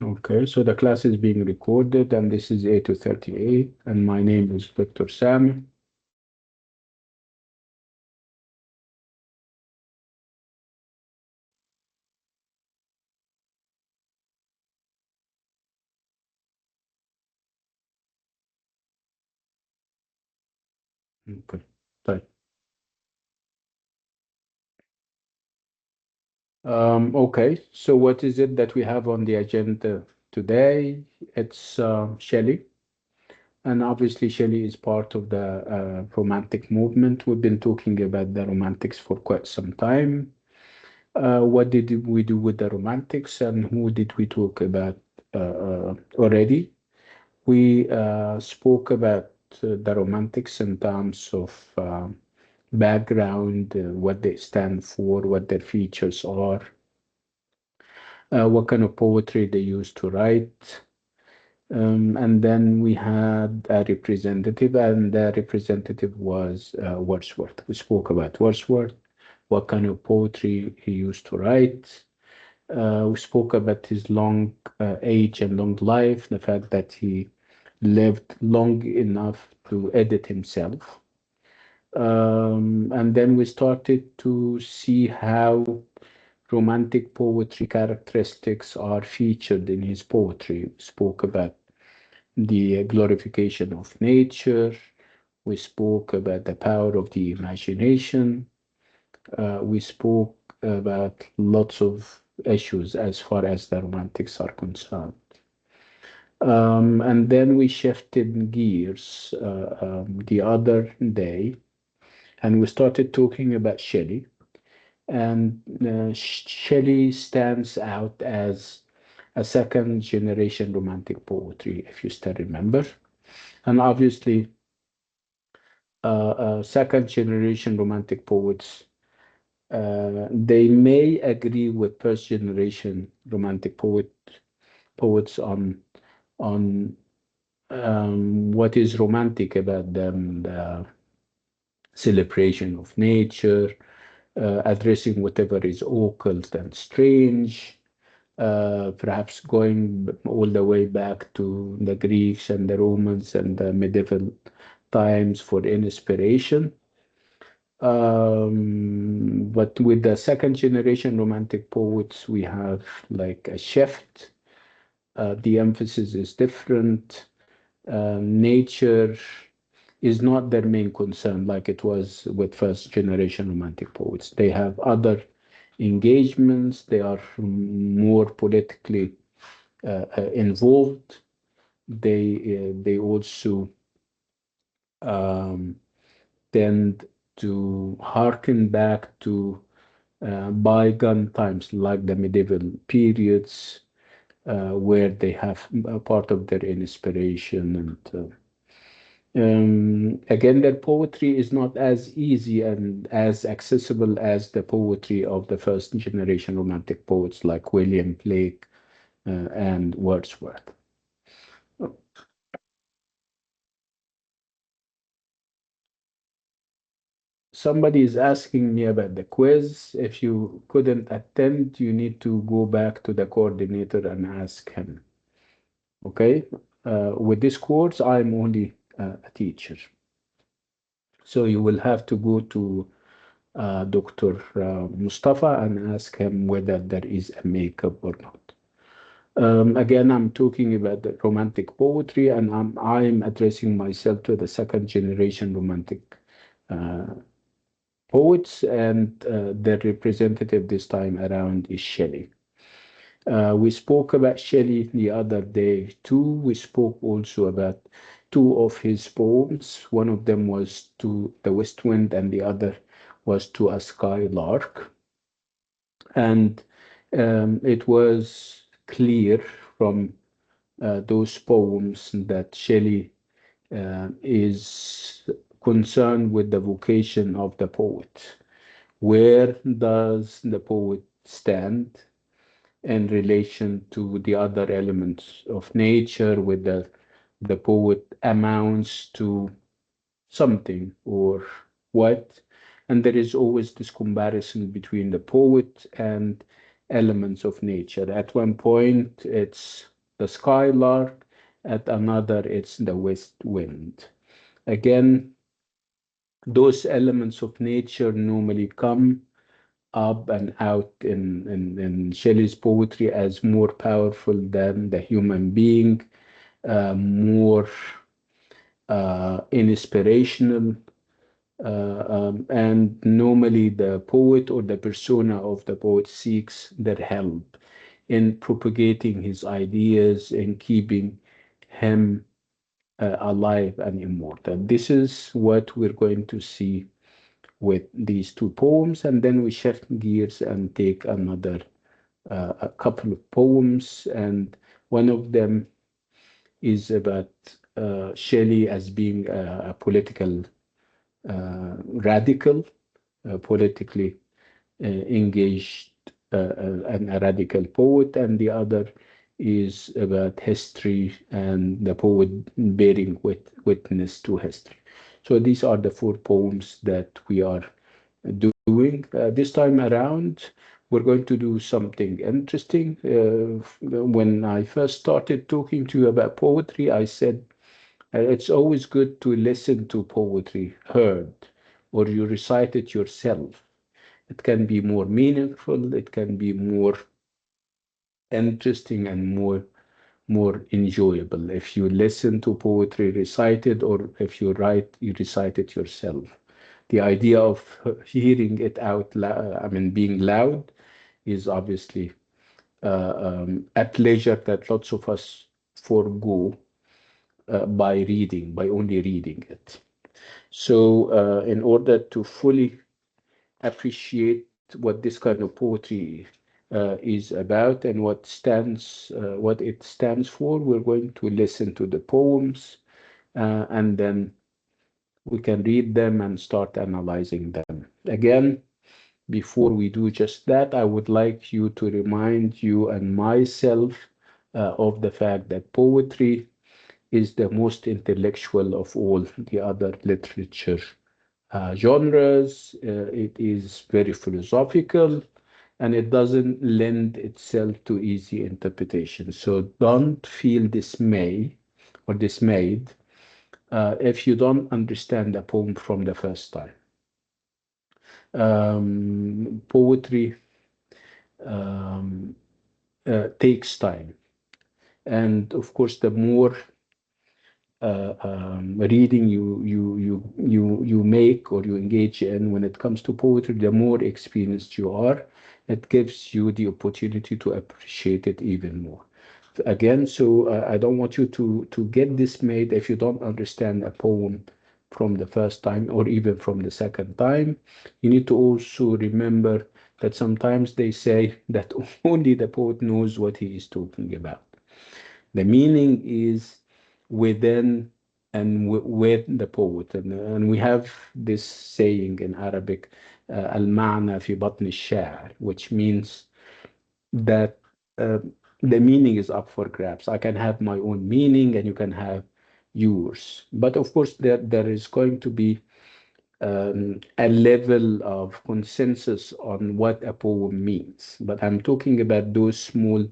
Okay, so the class is being recorded, and this is A230A, and my name is Dr. Sameh. Okay, طيب. Okay, so what is it that we have on the agenda today? It's Shelley, and obviously Shelley is part of the Romantic movement. We've been talking about the Romantics for quite some time. What did we do with the Romantics, and who did we talk about already? We spoke about the Romantics in terms of background, what they stand for, what their features are, what kind of poetry they used to write. And then we had a representative, and the representative was Wordsworth. We spoke about Wordsworth, what kind of poetry he used to write. We spoke about his long age and long life, the fact that he lived long enough to edit himself. And then we started to see how romantic poetry characteristics are featured in his poetry. We spoke about the glorification of nature. We spoke about the power of the imagination. We spoke about lots of issues as far as the romantics are concerned. And then we shifted gears the other day, and we started talking about Shelley. And Shelley stands out as a second generation romantic poetry, if you still remember. And obviously, second generation romantic poets, they may agree with first generation romantic poets on what is romantic about them, the celebration of nature, addressing whatever is occult and strange, perhaps going all the way back to the Greeks and the Romans and the medieval times for inspiration. But with the second generation romantic poets, we have like a shift. The emphasis is different. Nature is not their main concern like it was with first generation romantic poets. They have other engagements, they are more politically involved. They also um, tend to harken back to bygone times like the medieval periods where they have a part of their inspiration and again, their poetry is not as easy and as accessible as the poetry of the first generation romantic poets like William Blake and Wordsworth. Somebody is asking me about the quiz. If you couldn't attend, you need to go back to the coordinator and ask him. Okay? With this course, I'm only a teacher. So you will have to go to Dr. Mustafa and ask him whether there is a makeup or not. Again, I'm talking about the romantic poetry, and I'm addressing myself to the second generation romantic uh, poets, and the representative this time around is Shelley. We spoke about Shelley the other day too. We spoke also about two of his poems. One of them was To the West Wind, and the other was To a Skylark. And it was clear from those poems that Shelley is concerned with the vocation of the poet. Where does the poet stand in relation to the other elements of nature, whether the poet amounts to something or what? And there is always this comparison between the poet and elements of nature. At one point, it's the skylark, at another, it's the west wind. Again, those elements of nature normally come up and out in Shelley's poetry as more powerful than the human being, more inspirational, and normally the poet or the persona of the poet seeks their help in propagating his ideas and keeping him alive and immortal. This is what we're going to see with these two poems, and then we shift gears and take another a couple of poems, and one of them is about Shelley as being a political radical, politically engaged, and a radical poet, and the other is about history and the poet bearing witness to history. So these are the four poems that we are doing. This time around, we're going to do something interesting. When I first started talking to you about poetry, I said it's always good to listen to poetry heard or you recite it yourself. It can be more meaningful, it can be more interesting and more enjoyable if you listen to poetry recited or if you recite it yourself. The idea of hearing it out loud, I mean, being loud, is obviously a pleasure that lots of us forego by only reading it. So, in order to fully appreciate what this kind of poetry is about and what it stands for, we're going to listen to the poems, and then we can read them and start analyzing them. Again, before we do just that, I would like you to remind you and myself of the fact that poetry is the most intellectual of all the other literature genres. It is very philosophical and it doesn't lend itself to easy interpretation. So don't feel dismayed if you don't understand a poem from the first time. Poetry um, takes time. And of course, the more reading you make or you engage in when it comes to poetry, the more experienced you are, it gives you the opportunity to appreciate it even more. Again, so I don't want you to get dismayed if you don't understand a poem from the first time or even from the second time. You need to also remember that sometimes they say that only the poet knows what he is talking about. The meaning is within and with the poet. And we have this saying in Arabic, المعنى في بطن الشاعر, which means that uh, the meaning is up for grabs. I can have my own meaning and you can have yours. But of course, there is going to be a level of consensus on what a poem means. But I'm talking about those small,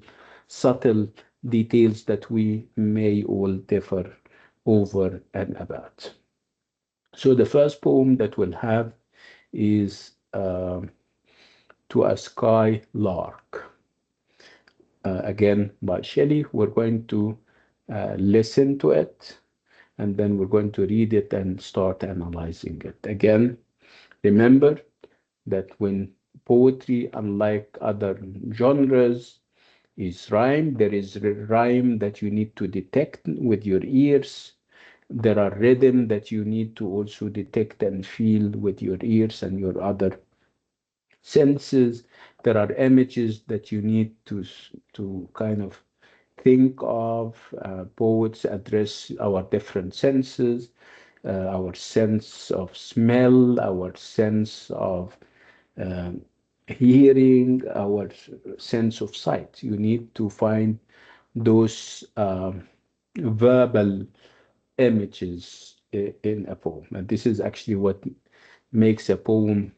subtle details that we may all differ over and about. So the first poem that we'll have is To a Sky Lark, again by Shelley. We're going to listen to it and then we're going to read it and start analyzing it. Again, remember that when poetry, unlike other genres, is rhyme, there is rhyme that you need to detect with your ears. There are rhythm that you need to also detect and feel with your ears and your other senses. There are images that you need to kind of think of. Poets address our different senses, our sense of smell, our sense of um, hearing, our sense of sight. You need to find those verbal images in a poem. And this is actually what makes a poem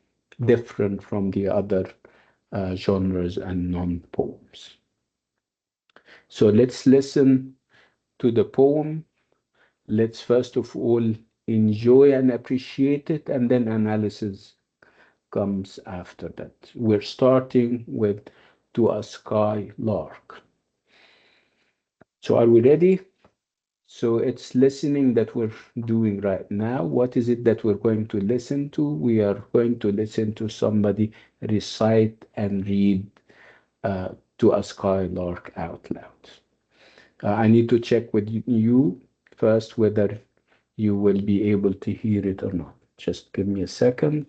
different from the other genres and non-poems. So let's listen to the poem. Let's first of all enjoy and appreciate it, and then analysis comes after that. We're starting with To a Sky Lark. So are we ready? So it's listening that we're doing right now. What is it that we're going to listen to? We are going to listen to somebody recite and read To a Skylark out loud. I need to check with you first whether you will be able to hear it or not. Just give me a second.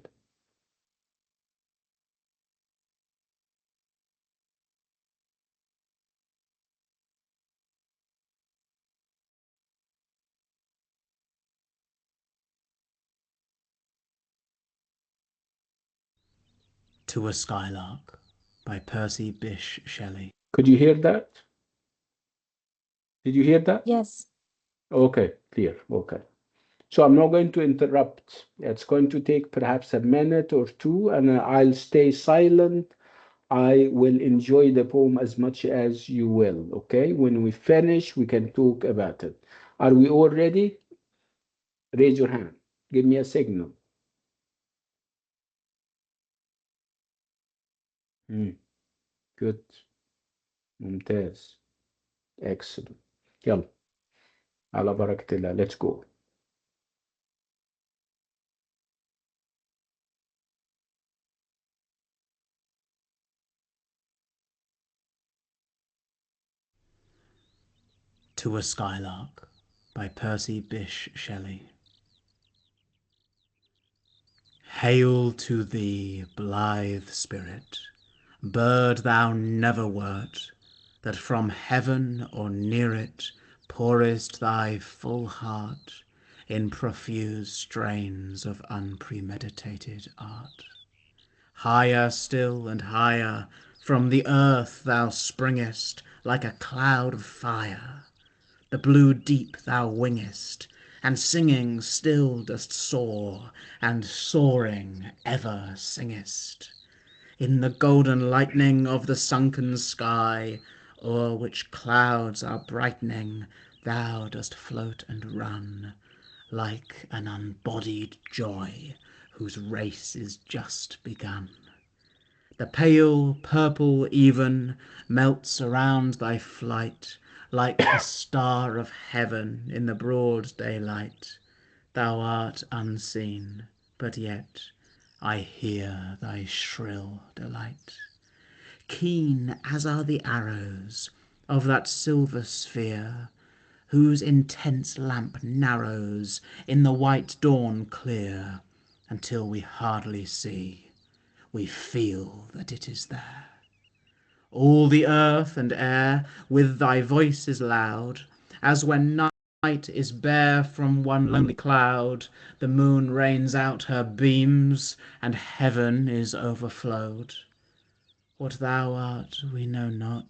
To a Skylark by Percy Bysshe Shelley. Could you hear that? Did you hear that? Yes. Okay, clear. Okay. So I'm not going to interrupt. It's going to take perhaps a minute or two, and I'll stay silent. I will enjoy the poem as much as you will. Okay. When we finish, we can talk about it. Are we all ready? Raise your hand. Give me a signal. Hmm. Good. ممتاز. Excellent. يلا على بركة الله. Let's go. To a Skylark by Percy Bysshe Shelley. Hail to thee, blithe spirit, bird thou never wert, that from heaven or near it pourest thy full heart in profuse strains of unpremeditated art. Higher still and higher from the earth thou springest like a cloud of fire. The blue deep thou wingest, and singing still dost soar, and soaring ever singest. In the golden lightning of the sunken sky, o'er which clouds are brightening, thou dost float and run, like an unbodied joy whose race is just begun. The pale purple even melts around thy flight, like a star of heaven in the broad daylight. Thou art unseen, but yet I hear thy shrill delight. Keen as are the arrows of that silver sphere, whose intense lamp narrows in the white dawn clear, until we hardly see, we feel that it is there. All the earth and air with thy voice is loud, as when night is bare from one lonely cloud, the moon rains out her beams, and heaven is overflowed. What thou art we know not,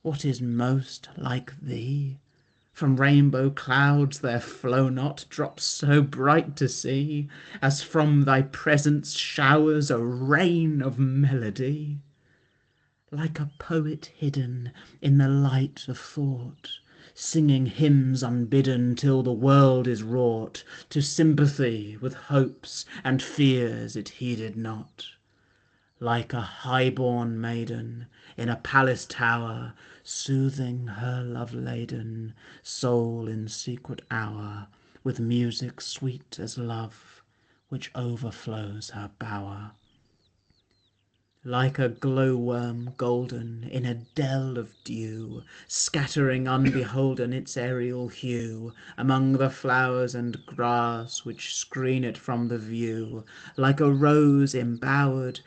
what is most like thee? From rainbow clouds there flow not drops so bright to see, as from thy presence showers a rain of melody. Like a poet hidden in the light of thought, singing hymns unbidden till the world is wrought to sympathy with hopes and fears it heeded not. Like a high-born maiden in a palace tower, soothing her love-laden soul in secret hour with music sweet as love, which overflows her bower. Like a glowworm golden in a dell of dew, scattering unbeholden its aerial hue among the flowers and grass which screen it from the view, like a rose embowered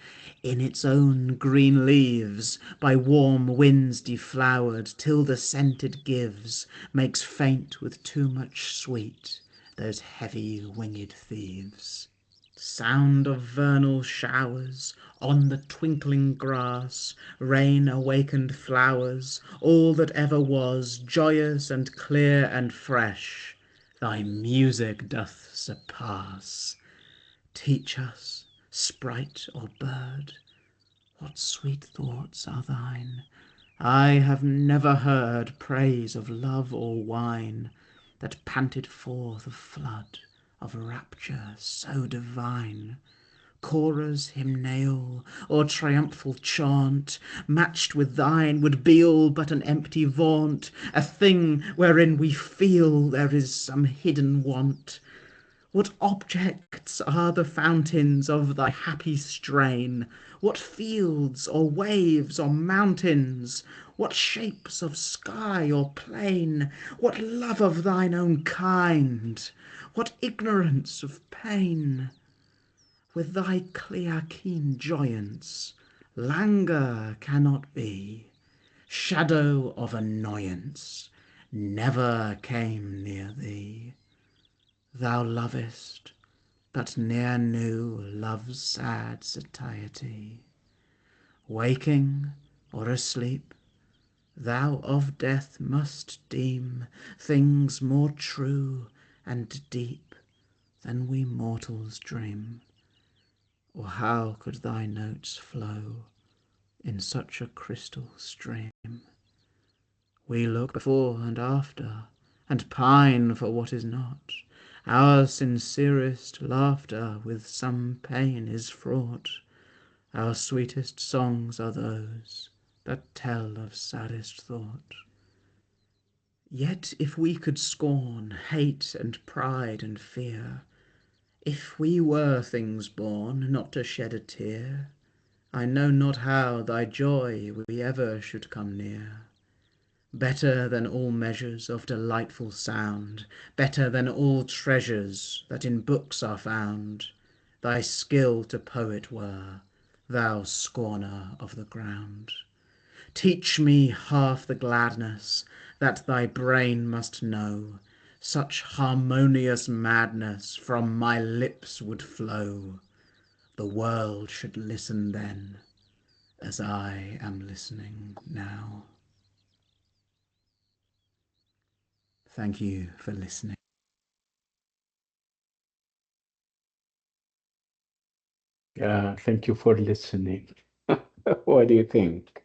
in its own green leaves, by warm winds deflowered, till the scent it gives makes faint with too much sweet those heavy winged thieves. Sound of vernal showers on the twinkling grass, rain awakened flowers, all that ever was, joyous and clear and fresh, thy music doth surpass. Teach us, sprite or bird, what sweet thoughts are thine! I have never heard praise of love or wine that panted forth a flood of rapture so divine. Chorus, hymnal, or triumphal chaunt, matched with thine, would be all but an empty vaunt, a thing wherein we feel there is some hidden want. What objects are the fountains of thy happy strain? What fields, or waves, or mountains? What shapes of sky or plain? What love of thine own kind? What ignorance of pain? With thy clear keen joyance, languor cannot be. Shadow of annoyance never came near thee. Thou lovest, but ne'er knew love's sad satiety. Waking or asleep, thou of death must deem things more true and deep than we mortals dream. Or how could thy notes flow in such a crystal stream? We look before and after, and pine for what is not. Our sincerest laughter with some pain is fraught. Our sweetest songs are those that tell of saddest thought. Yet if we could scorn hate and pride and fear, if we were things born not to shed a tear, I know not how thy joy we ever should come near. Better than all measures of delightful sound, better than all treasures that in books are found, thy skill to poet were, thou scorner of the ground. Teach me half the gladness that thy brain must know, such harmonious madness from my lips would flow. The world should listen then, as I am listening now. Thank you for listening. Thank you for listening. What do you think?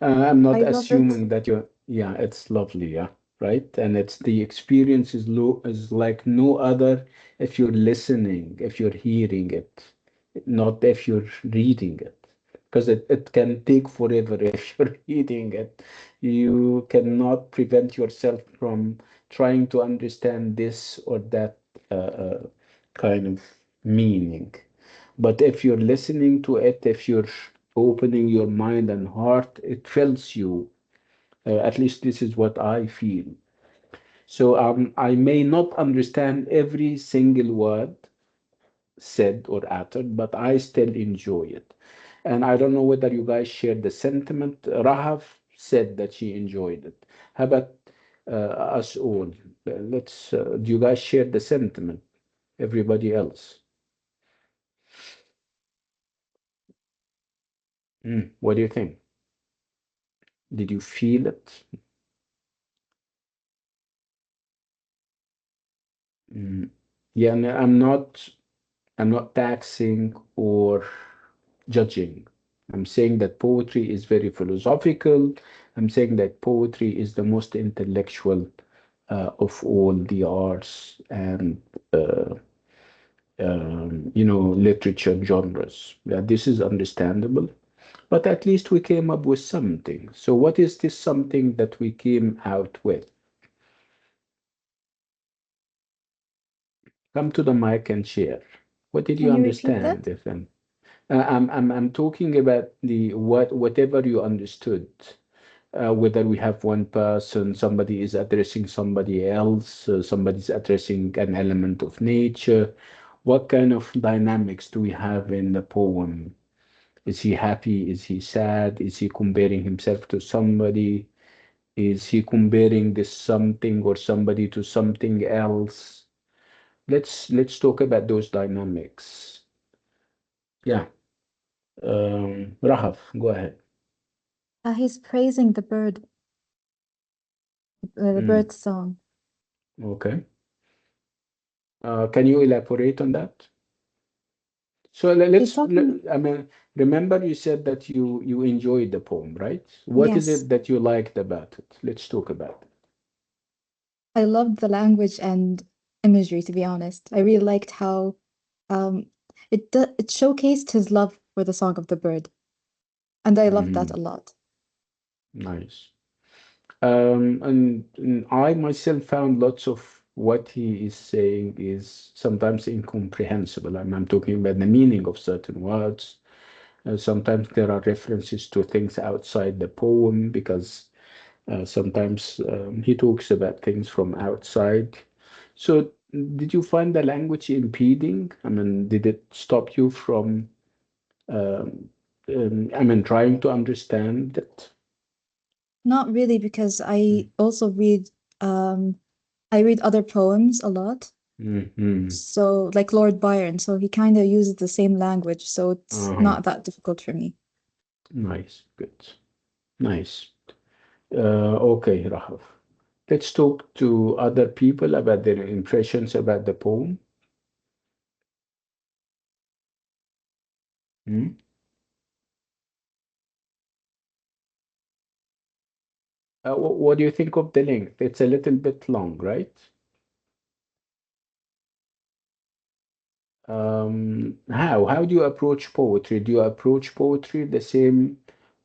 I'm not I love it. assuming that you're, yeah, it's lovely, yeah, right? And it's the experience is low is like no other if you're listening, if you're hearing it, not if you're reading it. Because it can take forever if you're reading it. You cannot prevent yourself from trying to understand this or that kind of meaning. But if you're listening to it, if you're opening your mind and heart, it fills you. At least this is what I feel. So I may not understand every single word said or uttered, but I still enjoy it. And I don't know whether you guys share the sentiment. Rahav said that she enjoyed it. How about us all? Do you guys share the sentiment? Everybody else? What do you think? Did you feel it? Mm. Yeah, and I'm not taxing or judging. I'm saying that poetry is very philosophical. I'm saying that poetry is the most intellectual of all the arts and literature genres. Yeah, this is understandable, but at least we came up with something. So what is this something that we came out with? Come to the mic and share. What did you Can you repeat understand, that? if any? I'm talking about the whatever you understood. Whether we have one person, somebody is addressing somebody else, somebody's addressing an element of nature. What kind of dynamics do we have in the poem? Is he happy? Is he sad? Is he comparing himself to somebody? Is he comparing this something or somebody to something else? Let's talk about those dynamics. Yeah. Rahaf, go ahead. He's praising the Mm, bird song. okay. Can you elaborate on that? So He's talking. I mean, Remember, you said that you enjoyed the poem, right? What is Yes, it that you liked about it? Let's talk about it. I loved the language and imagery, to be honest. I really liked how um it showcased his love for the Song of the Bird, and I loved that Hmm. a lot. Nice. And I myself found lots of what he is saying is sometimes incomprehensible. I'm talking about the meaning of certain words. Sometimes there are references to things outside the poem because sometimes he talks about things from outside. So, did you find the language impeding? I mean, did it stop you from, um, trying to understand it? Not really, because um I read other poems a lot. Mm-hmm. So like Lord Byron, so he kind of uses the same language, so it's Uh-huh. not that difficult for me. Nice, good, nice. Okay, Rahaf. Let's talk to other people about their impressions about the poem. Hmm? What do you think of the length? It's a little bit long, right? How do you approach poetry? Do you approach poetry the same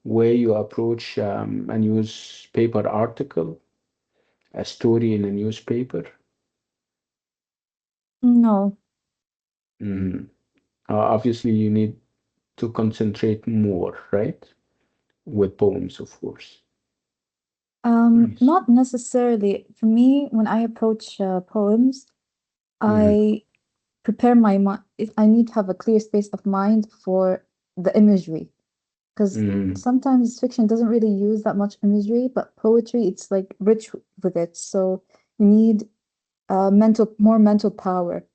way you approach a newspaper article, a story in a newspaper? No, Mhm. Obviously, you need to concentrate more, right? With poems, of course. Nice. not necessarily. For me, when I approach poems, Hmm. I prepare my mind. I need to have a clear space of mind for the imagery, because Hmm. sometimes fiction doesn't really use that much imagery, but poetry, it's like rich with it. So you need more mental power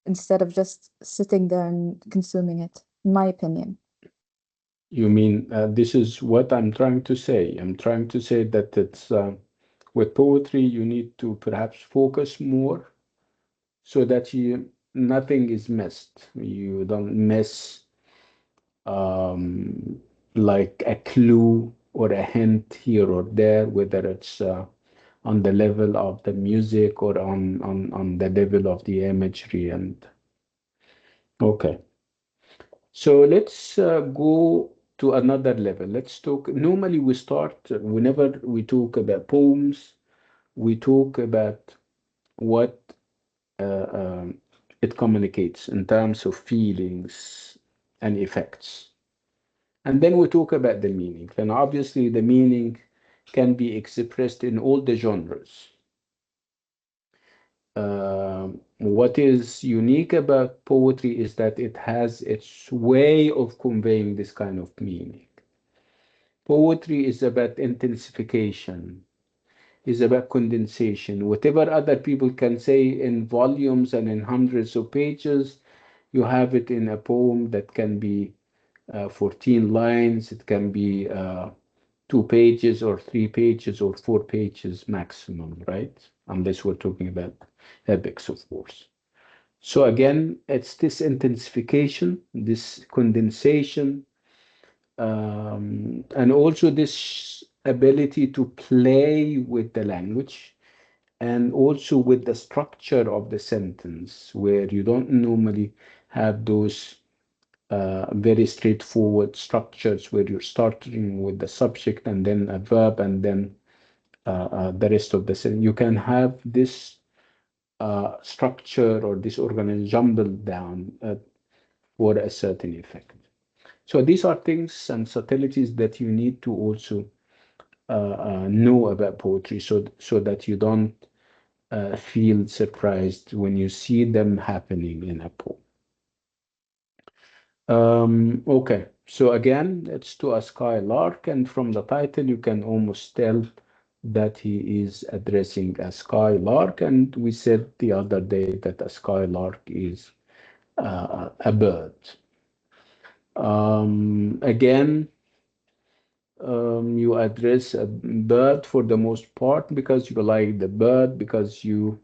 instead of just sitting there and consuming it, in my opinion. You mean this is what I'm trying to say? I'm trying to say that it's with poetry, you need to perhaps focus more so that you nothing is missed. You don't miss um, like a clue or a hint here or there, whether it's on the level of the music or on the level of the imagery. And okay, so let's go to another level. Let's talk. Normally, we start whenever we talk about poems, we talk about what uh, um, it communicates in terms of feelings and effects. And then we talk about the meaning. And obviously, the meaning can be expressed in all the genres. What is unique about poetry is that it has its way of conveying this kind of meaning. Poetry is about intensification, is about condensation. Whatever other people can say in volumes and in hundreds of pages, you have it in a poem that can be 14 lines, it can be 2 pages or 3 pages or 4 pages maximum, right? Unless we're talking about epics, of course. So again, it's this intensification, this condensation, and also this ability to play with the language and also with the structure of the sentence, where you don't normally have those very straightforward structures where you're starting with the subject and then a verb and then the rest of the sentence. You can have this structure or this organized jumbled down for a certain effect. So these are things and subtleties that you need to also know about poetry, so that you don't feel surprised when you see them happening in a poem. Okay, so again, it's to a skylark, and from the title, you can almost tell that he is addressing a skylark. And we said the other day that a skylark is a bird. Again, you address a bird for the most part because you like the bird, because you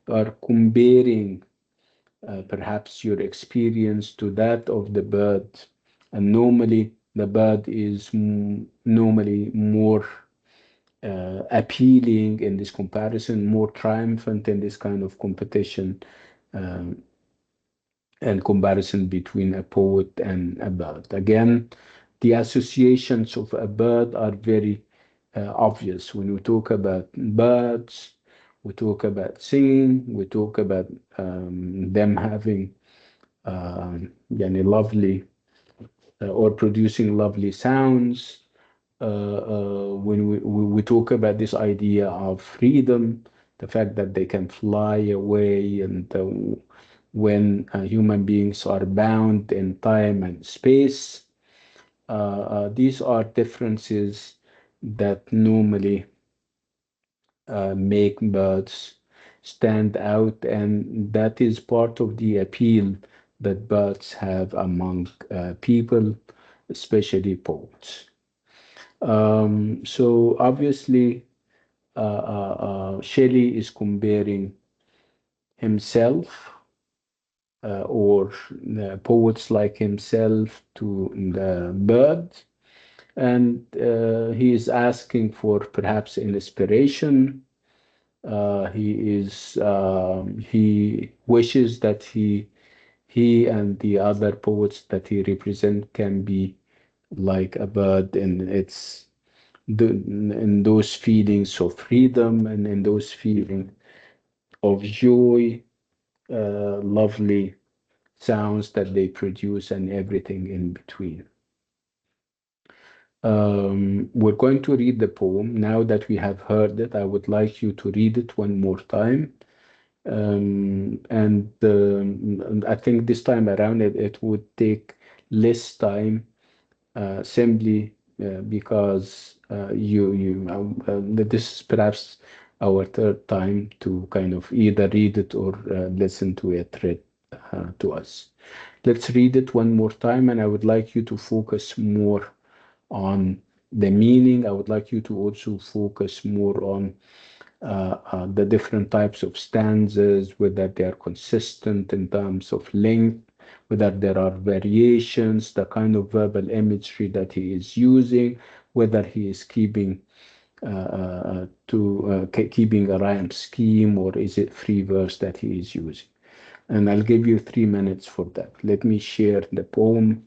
are comparing perhaps your experience to that of the bird And normally the bird is normally more appealing in this comparison, more triumphant in this kind of competition um, and comparison between a poet and a bird. Again, the associations of a bird are very obvious. When we talk about birds, we talk about singing, we talk about them having lovely or producing lovely sounds. When we talk about this idea of freedom, the fact that they can fly away, and when human beings are bound in time and space, these are differences that normally make birds stand out, and that is part of the appeal that birds have among people, especially poets. So obviously, Shelley is comparing himself or poets like himself to the bird, and he is asking for perhaps an inspiration. He wishes that he and the other poets that he represent can be like a bird, and in those feelings of freedom and in those feelings of joy, lovely sounds that they produce, and everything in between. We're going to read the poem. Now that we have heard it, I would like you to read it one more time. And I think this time around it would take less time simply because this is perhaps our third time to kind of either read it or listen to it read to us. Let's read it one more time, and I would like you to focus more on the meaning. I would like you to also focus more on the different types of stanzas, whether they are consistent in terms of length, whether there are variations, the kind of verbal imagery that he is using, whether he is keeping a rhyme scheme, or is it free verse that he is using. And I'll give you 3 minutes for that. Let me share the poem,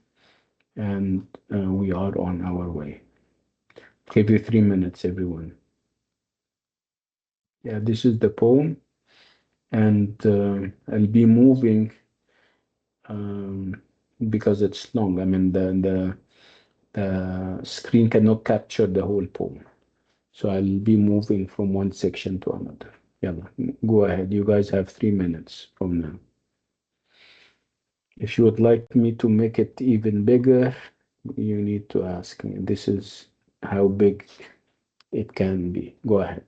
and we are on our way. Give you 3 minutes, everyone. Yeah, this is the poem, and I'll be moving um, because it's long. I mean, the screen cannot capture the whole poem, so I'll be moving from one section to another. Yeah, go ahead. You guys have 3 minutes from now. If you would like me to make it even bigger, you need to ask me. This is how big it can be. Go ahead.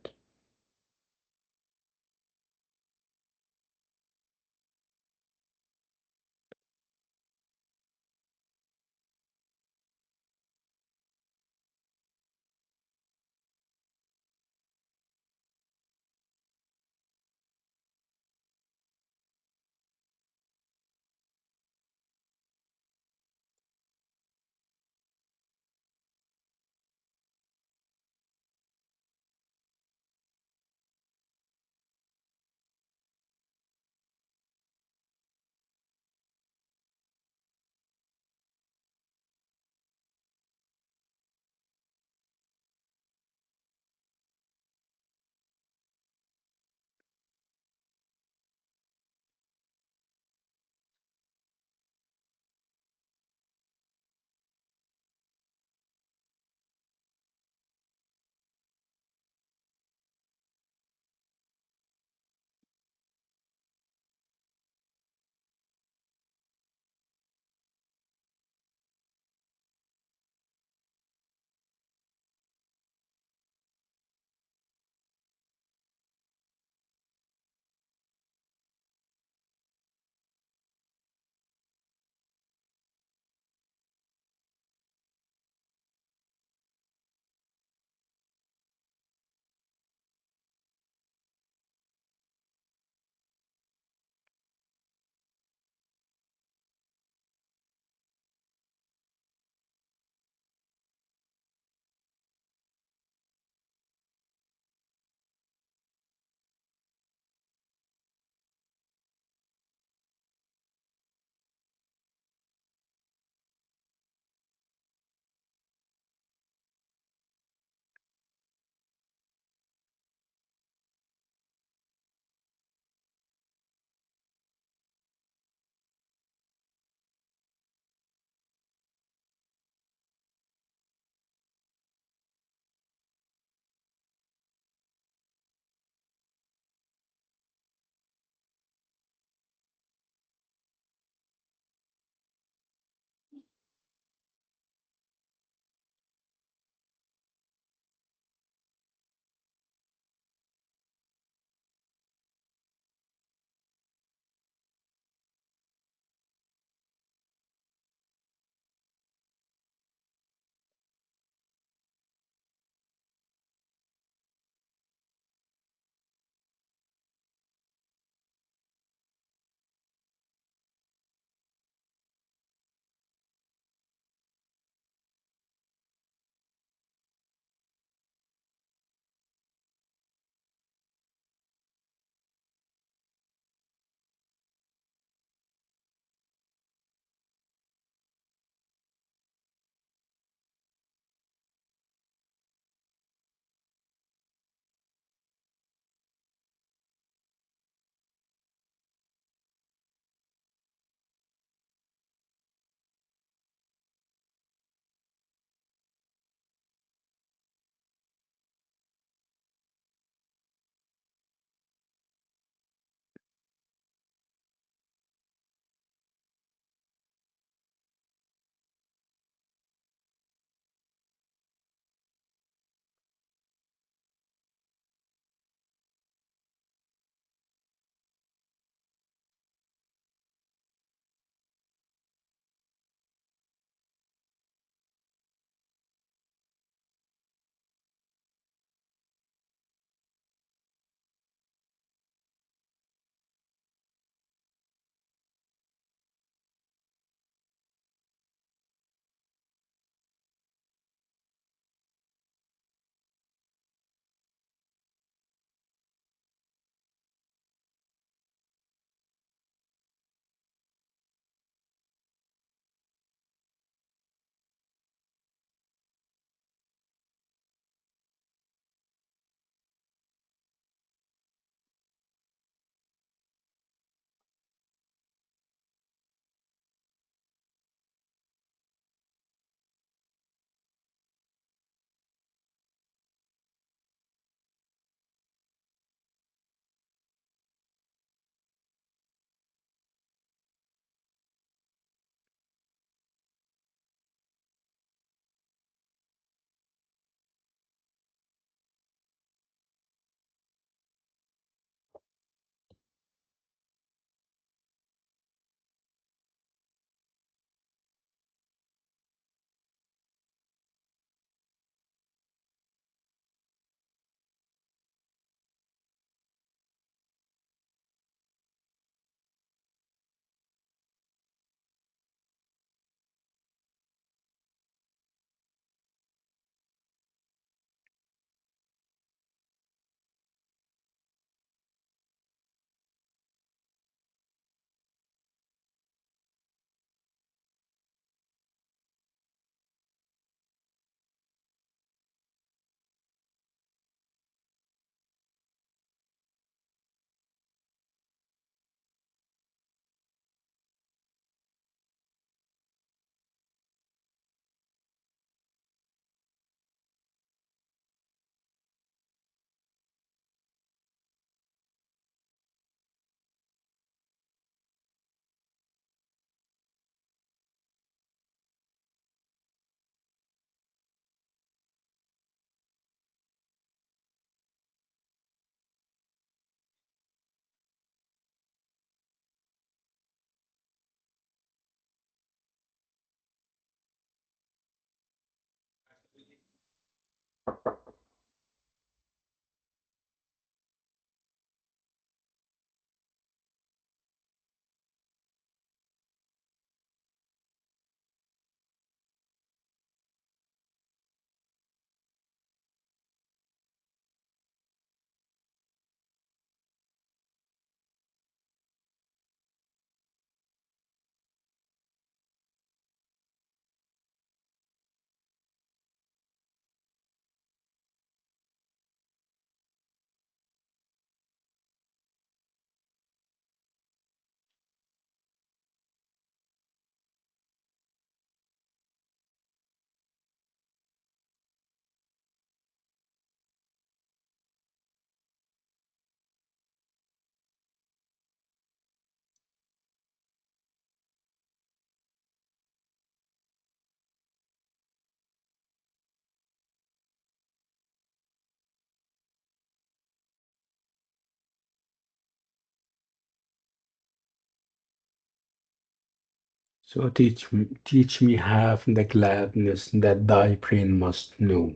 So teach me half the gladness that thy brain must know.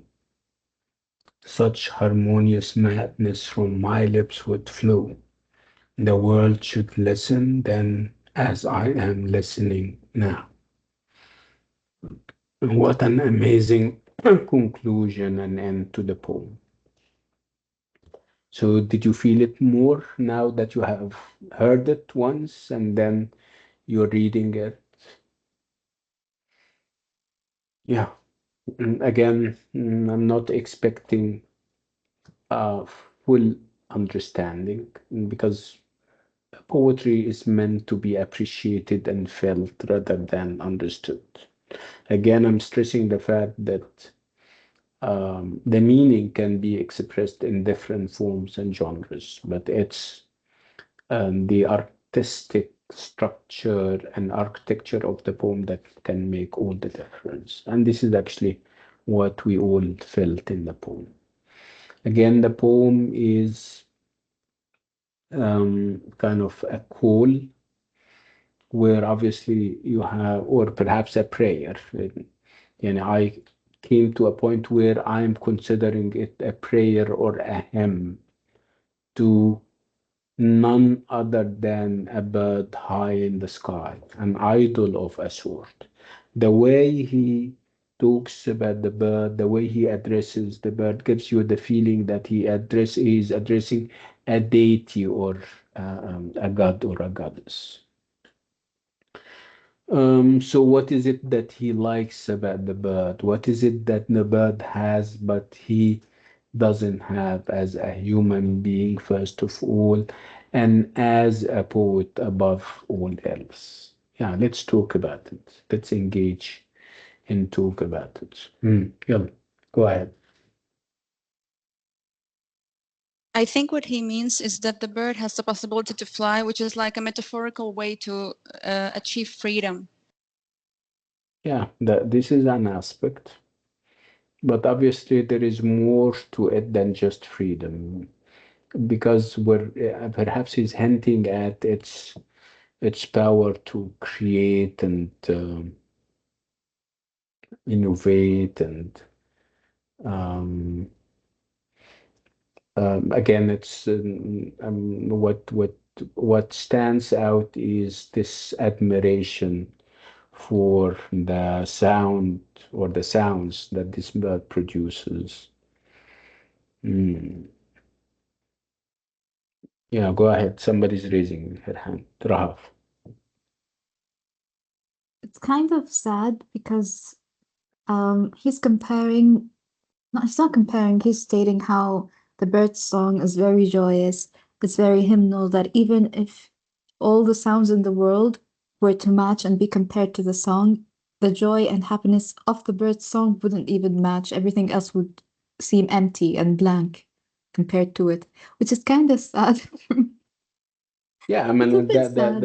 Such harmonious madness from my lips would flow. The world should listen then as I am listening now. What an amazing conclusion and end to the poem. So, did you feel it more now that you have heard it once and then you're reading it? Yeah. Again, I'm not expecting a full understanding because poetry is meant to be appreciated and felt rather than understood. Again, I'm stressing the fact that the meaning can be expressed in different forms and genres, but it's the artistic structure and architecture of the poem that can make all the difference. And this is actually what we all felt in the poem. Again, the poem is kind of a call where obviously you have, or perhaps a prayer. And I came to a point where I'm considering it a prayer or a hymn to none other than a bird high in the sky, an idol of a sort. The way he talks about the bird, the way he addresses the bird gives you the feeling that he is addressing a deity or a god or a goddess. So what is it that he likes about the bird? What is it that the bird has but he doesn't have as a human being, first of all, and as a poet above all else? Yeah, let's talk about it. Let's engage and talk about it. Yeah, go ahead. I think what he means is that the bird has the possibility to fly, which is like a metaphorical way to achieve freedom. Yeah, this is an aspect, but obviously there is more to it than just freedom, because we're perhaps he's hinting at its power to create and innovate and um, again it's what stands out is this admiration for the sound or the sounds that this bird produces. Mm. Yeah, go ahead. Somebody's raising her hand. Rahaf. It's kind of sad because he's comparing, no, he's not comparing, he's stating how the bird's song is very joyous, it's very hymnal, that even if all the sounds in the world were to match and be compared to the song, the joy and happiness of the bird's song wouldn't even match. Everything else would seem empty and blank compared to it, which is kind of sad. Yeah, I It's a mean bit sad.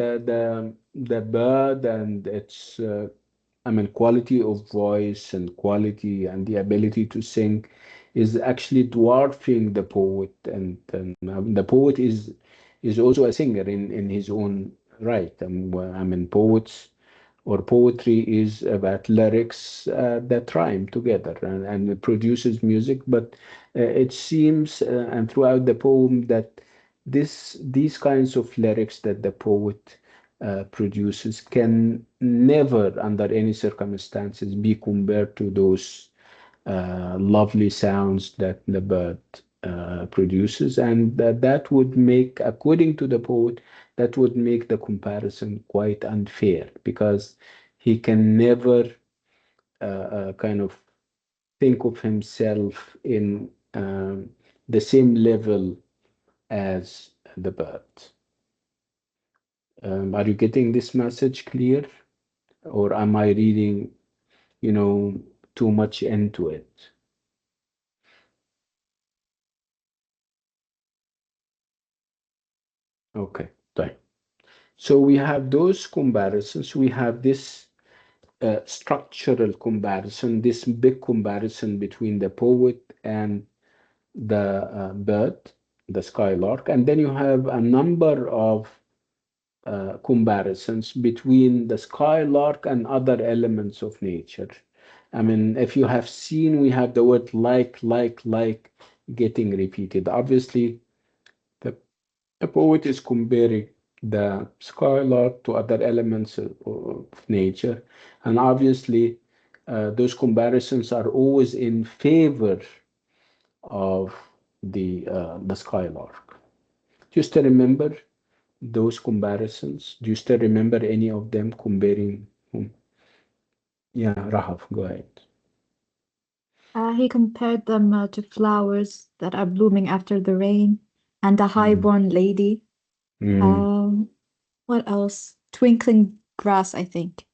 the bird and its I mean quality of voice and quality and the ability to sing is actually dwarfing the poet, and the poet is also a singer in his own right. I mean poets or poetry is about lyrics that rhyme together, and it produces music, but it seems and throughout the poem that these kinds of lyrics that the poet produces can never under any circumstances be compared to those lovely sounds that the bird produces, and that would make, according to the poet, that would make the comparison quite unfair because he can never kind of think of himself in the same level as the bird. Are you getting this message clear, or am I reading, you know, too much into it? Okay, fine. So we have those comparisons. We have this structural comparison, this big comparison between the poet and the bird, the skylark, and then you have a number of comparisons between the skylark and other elements of nature. I mean, if you have seen, we have the word like getting repeated. Obviously, the, the poet is comparing the skylark to other elements of nature, and obviously, those comparisons are always in favor of the skylark. Just to remember those comparisons. Do you still remember any of them comparing whom? Yeah, Rahaf, go ahead. He compared them to flowers that are blooming after the rain and a Mm. highborn lady. Mm. Um, what else? Twinkling grass, I think.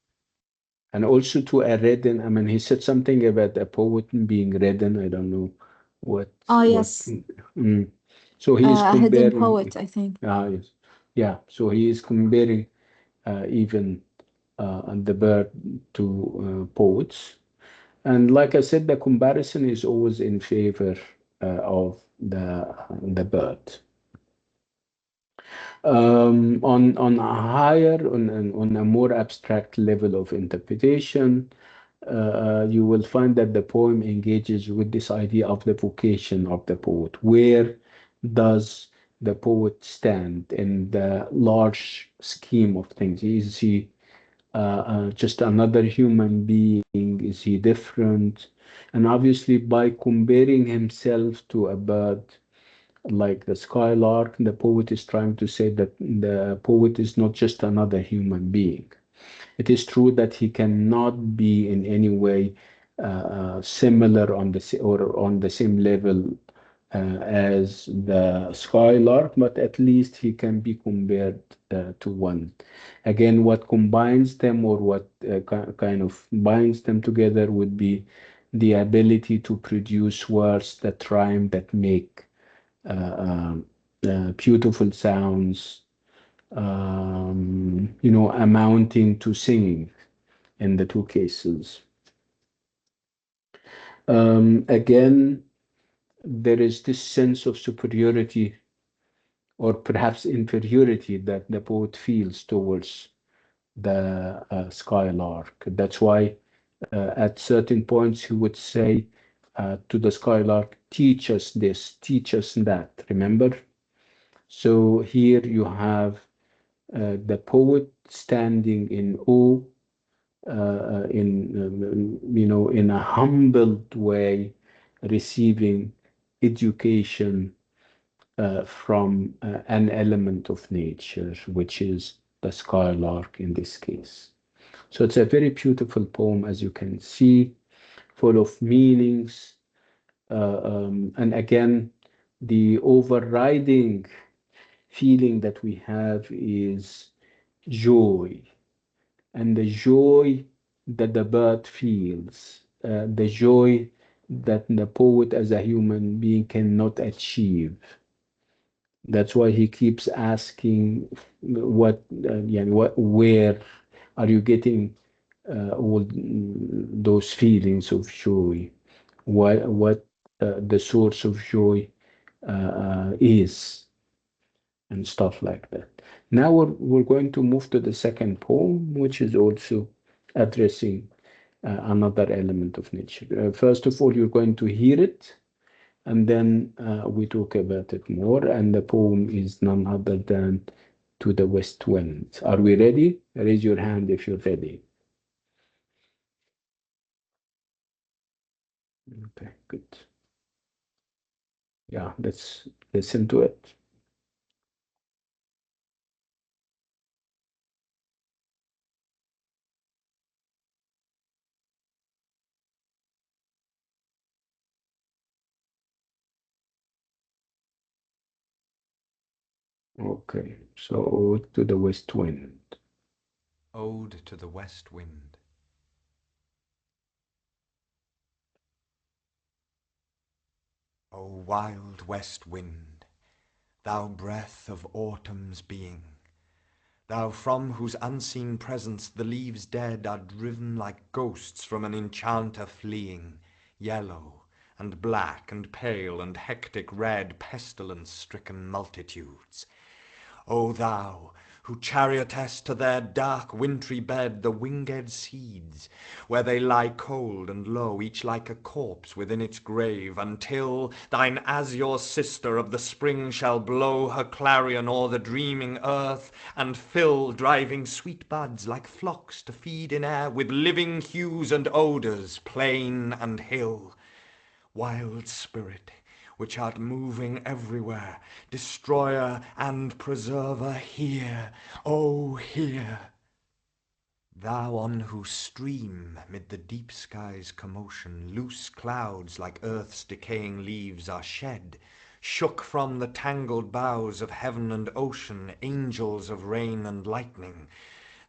And also to a redden, I mean, he said something about a poet being redden. I don't know what Oh, what. yes. Mm. So he is A hidden comparing. poet, I think. Yes, yeah. So he is comparing even the bird to poets. And like I said, the comparison is always in favor of the bird. On a higher, on a more abstract level of interpretation, you will find that the poem engages with this idea of the vocation of the poet. Where does the poet stand in the large scheme of things? Is he just another human being? Is he different? And obviously, by comparing himself to a bird like the skylark, the poet is trying to say that the poet is not just another human being. It is true that he cannot be in any way similar on or on the same level as the skylark, but at least he can be compared to one. Again, what combines them or what kind of binds them together would be the ability to produce words that rhyme, that make beautiful sounds, amounting to singing in the two cases. Again, there is this sense of superiority or perhaps inferiority that the poet feels towards the skylark. That's why at certain points he would say to the skylark, teach us this, teach us that. Remember? So here you have the poet standing in awe, in a humbled way, receiving education from an element of nature, which is the skylark in this case. So it's a very beautiful poem, as you can see, full of meanings. And again, the overriding feeling that we have is joy, and the joy that the bird feels, the joy that the poet as a human being cannot achieve. That's why he keeps asking, where are you getting all those feelings of joy? What the source of joy is, and stuff like that. Now we're going to move to the second poem, which is also addressing another element of nature. First of all, you're going to hear it, and then we talk about it more. And the poem is none other than To the West Wind. Are we ready? Raise your hand if you're ready. Okay, good. Yeah, let's listen to it. Okay, so To the West Wind. Ode to the West Wind. O wild west wind, thou breath of autumn's being, thou from whose unseen presence the leaves dead are driven like ghosts from an enchanter fleeing, yellow and black and pale and hectic red pestilence-stricken multitudes. O thou, who chariotess to their dark wintry bed the winged seeds, where they lie cold and low, each like a corpse within its grave, until thine azure sister of the spring shall blow her clarion o'er the dreaming earth, and fill driving sweet buds like flocks to feed in air with living hues and odours, plain and hill. Wild spirit, which art moving everywhere, destroyer and preserver, hear, oh hear! Thou on whose stream, mid the deep sky's commotion, loose clouds like earth's decaying leaves are shed, shook from the tangled boughs of heaven and ocean, angels of rain and lightning,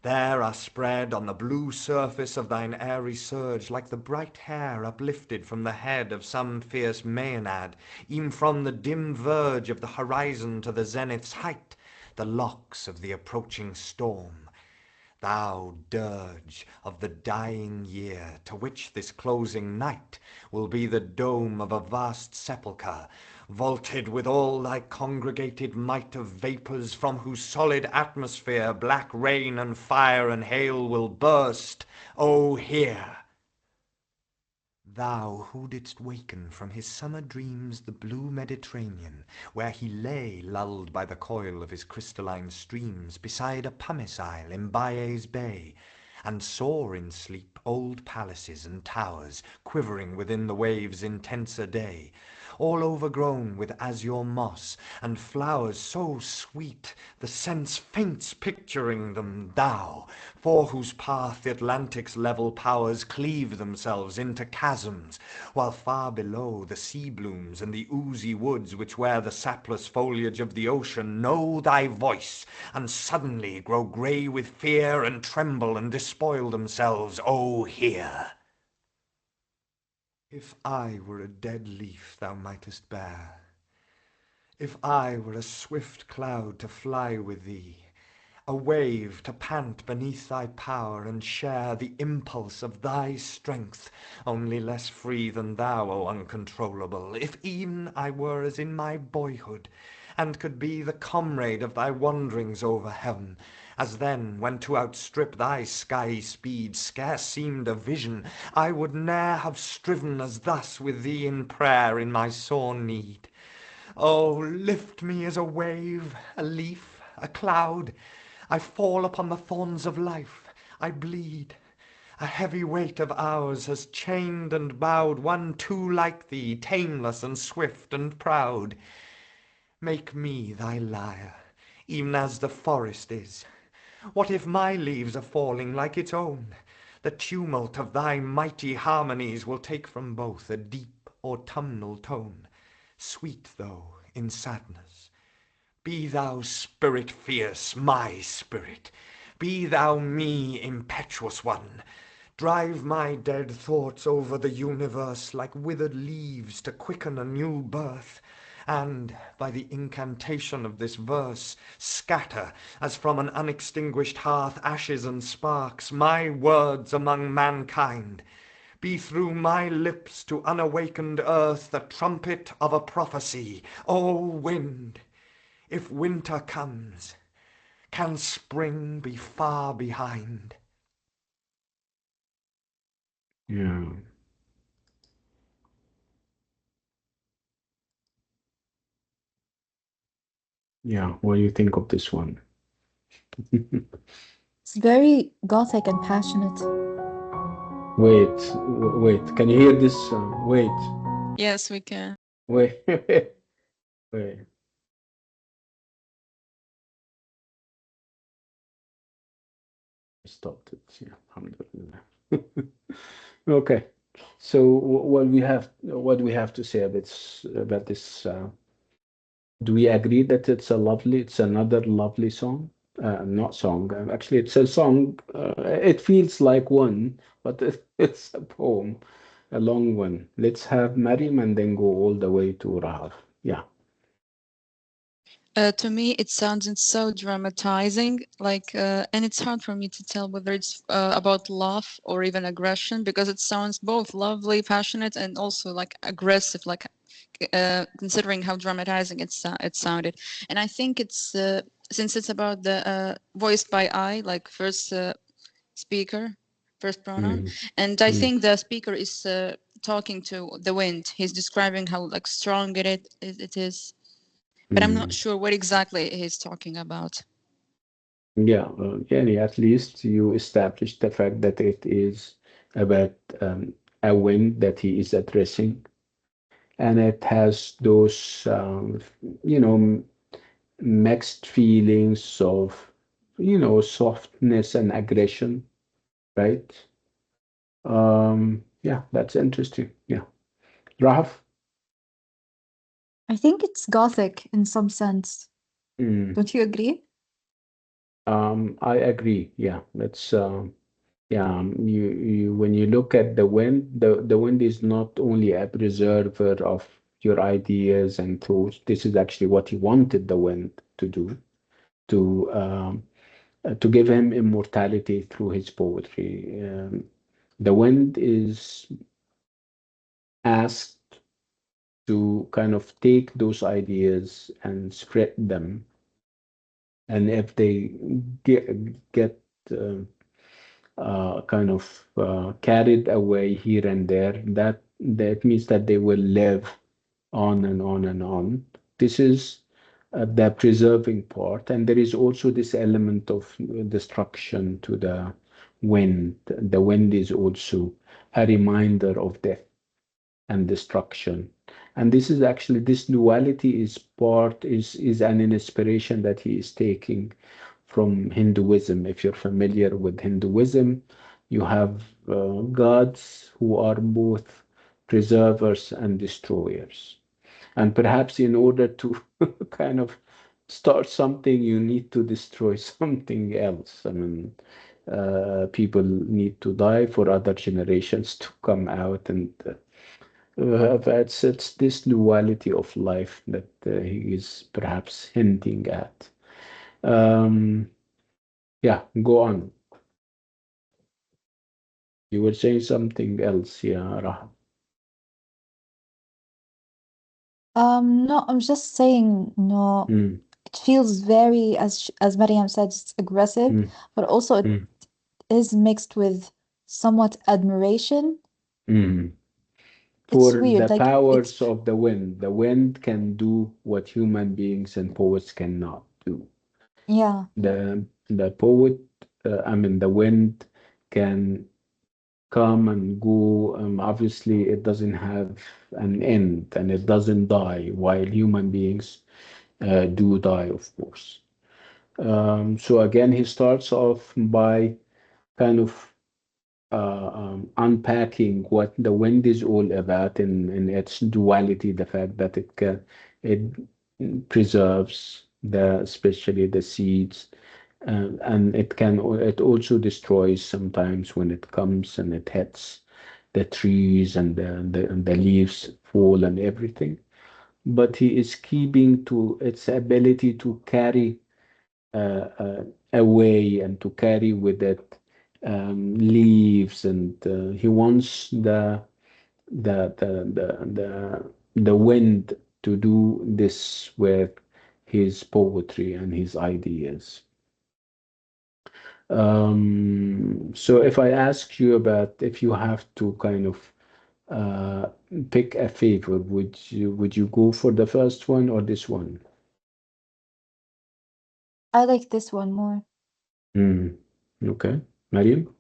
there are spread on the blue surface of thine airy surge, like the bright hair uplifted from the head of some fierce Maenad, e'en from the dim verge of the horizon to the zenith's height, the locks of the approaching storm. Thou dirge of the dying year, to which this closing night will be the dome of a vast sepulchre, vaulted with all thy congregated might of vapours, from whose solid atmosphere black rain and fire and hail will burst. O hear! Thou who didst waken from his summer dreams the blue Mediterranean, where he lay lulled by the coil of his crystalline streams, beside a pumice isle in Baiae's bay, and saw in sleep old palaces and towers quivering within the waves' intenser day, all overgrown with azure moss, and flowers so sweet the sense faints picturing them, thou, for whose path the Atlantic's level powers cleave themselves into chasms, while far below the sea blooms and the oozy woods which wear the sapless foliage of the ocean know thy voice, and suddenly grow grey with fear, and tremble and despoil themselves. O hear! If I were a dead leaf thou mightest bear, if I were a swift cloud to fly with thee, a wave to pant beneath thy power, and share the impulse of thy strength, only less free than thou, O uncontrollable, if e'en I were as in my boyhood, and could be the comrade of thy wanderings over heaven, as then, when to outstrip thy skyey speed scarce seemed a vision, I would ne'er have striven as thus with thee in prayer in my sore need. Oh, lift me as a wave, a leaf, a cloud. I fall upon the thorns of life, I bleed. A heavy weight of hours has chained and bowed one too like thee, tameless and swift and proud. Make me thy lyre, even as the forest is. What if my leaves are falling like its own? The tumult of thy mighty harmonies will take from both a deep autumnal tone, sweet though in sadness. Be thou spirit fierce, my spirit, be thou me, impetuous one. Drive my dead thoughts over the universe like withered leaves to quicken a new birth, and, by the incantation of this verse, scatter, as from an unextinguished hearth ashes and sparks, my words among mankind. Be through my lips to unawakened earth the trumpet of a prophecy. O wind, if winter comes, can spring be far behind? Yeah. Yeah. What do you think of this one? It's very gothic and passionate. Wait. Can you hear this? Wait. Yes, we can. Wait. Wait. Stopped it. Yeah. Alhamdulillah. Okay. So what we have to say about this? Do we agree that it's another lovely song? Not song. Actually, it's a song. It feels like one, but it's a poem, a long one. Let's have Maryam and then go all the way to Rahaf. Yeah. To me, it sounds so dramatizing, and it's hard for me to tell whether it's about love or even aggression, because it sounds both lovely, passionate, and also like aggressive, considering how dramatizing it sounded. And I think it's since it's about the voiced by I, like first speaker, first pronoun, Mm, and I mm, think the speaker is talking to the wind. He's describing how like strong it is, but I'm not mm. sure what exactly he's talking about. Yeah, yeah, at least you established the fact that it is about a wind that he is addressing, and it has those, you know, mixed feelings of, softness and aggression, right? Yeah, that's interesting. Yeah. Rahaf? I think it's gothic in some sense. Mm, Don't you agree? I agree. Yeah, that's yeah. When you look at the wind, the wind is not only a preserver of your ideas and thoughts. This is actually what he wanted the wind to do, to give him immortality through his poetry. The wind is asked to kind of take those ideas and spread them, and if they get kind of carried away here and there, that means that they will live on and on and on. This is the preserving part, and there is also this element of destruction to the wind. The wind is also a reminder of death and destruction. And this is actually, this duality is an inspiration that he is taking from Hinduism. If you're familiar with Hinduism, you have gods who are both preservers and destroyers. And perhaps in order to kind of start something, you need to destroy something else. I mean, people need to die for other generations to come out, and it's this duality of life that he is perhaps hinting at. Um, yeah, go on. You were saying something else, yeah, Rahab. No, I'm just saying, no, Mm, it feels very, as Mariam said, it's aggressive, mm, but also it mm, is mixed with somewhat admiration. mm. It's For the weird, like it's powers of the wind can do what human beings and poets cannot do. yeah, The poet, I mean, the wind can come and go. Obviously, it doesn't have an end and it doesn't die, while human beings do die, of course. So again, he starts off by kind of unpacking what the wind is all about in its duality, the fact that it preserves especially the seeds, and it also destroys sometimes when it comes and it hits the trees, and the leaves fall and everything. But he is keeping to its ability to carry away and to carry with it leaves, and he wants the wind to do this with his poetry and his ideas. So if I ask you about, if you have to kind of uh, pick a favor, would you go for the first one or this one? I like this one more. Mm. Okay, Mariam.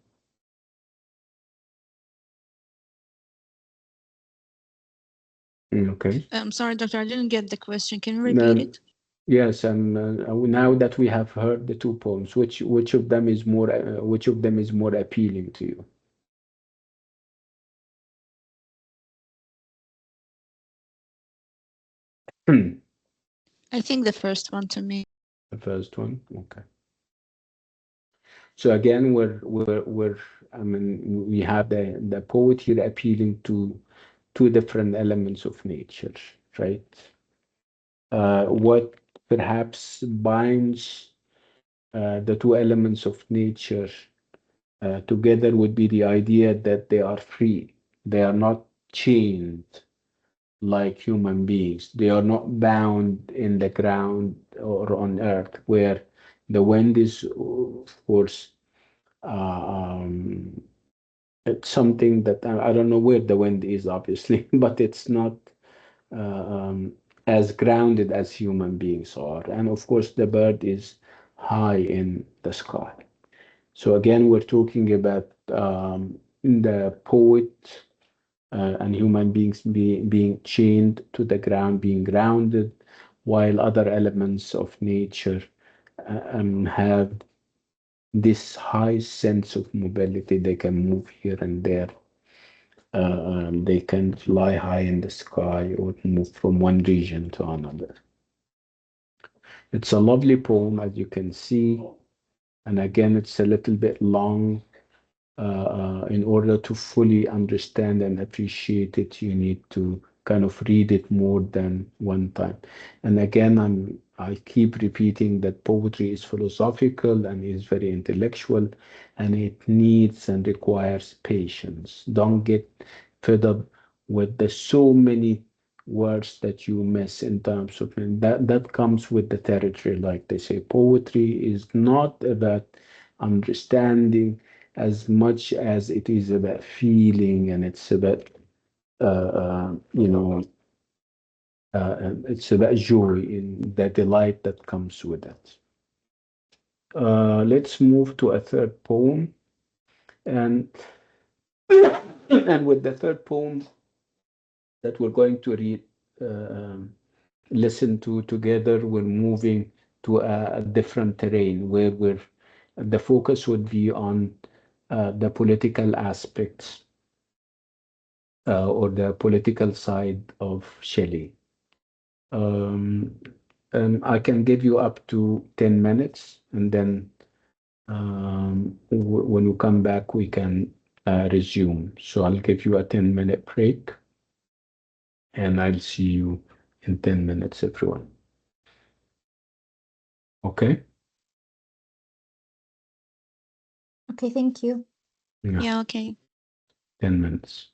Okay. I'm sorry, doctor, I didn't get the question. Can you repeat Um, it? yes, and now that we have heard the two poems, which of them is more appealing to you? I think the first one to me. The first one. Okay. So again, I mean, we have the poet here appealing to two different elements of nature, right? What perhaps binds the two elements of nature together would be the idea that they are free. They are not chained. like human beings. They are not bound in the ground or on earth, where the wind is, of course, um, it's something that I don't know where the wind is, obviously, but it's not uh, um, as grounded as human beings are. And of course, the bird is high in the sky. So again, we're talking about the poet and human beings being chained to the ground, being grounded, while other elements of nature have this high sense of mobility. They can move here and there. They can fly high in the sky or move from one region to another. It's a lovely poem, as you can see. And again, it's a little bit long. In order to fully understand and appreciate it, you need to kind of read it more than one time. And again, I keep repeating that poetry is philosophical and is very intellectual, and it needs and requires patience. Don't get fed up with the so many words that you miss in terms of that comes with the territory, like they say. Poetry is not about understanding as much as it is about feeling, and it's about you know it's about joy in the delight that comes with it. Let's move to a third poem, and and with the third poem that we're going to read, listen to together, we're moving to a different terrain where the focus would be on the political aspects or the political side of Shelley. Um, I can give you up to 10 minutes, and then when we come back, we can resume. So I'll give you a 10-minute break, and I'll see you in 10 minutes, everyone. Okay? Okay, thank you. Yeah, Yeah, okay. 10 minutes.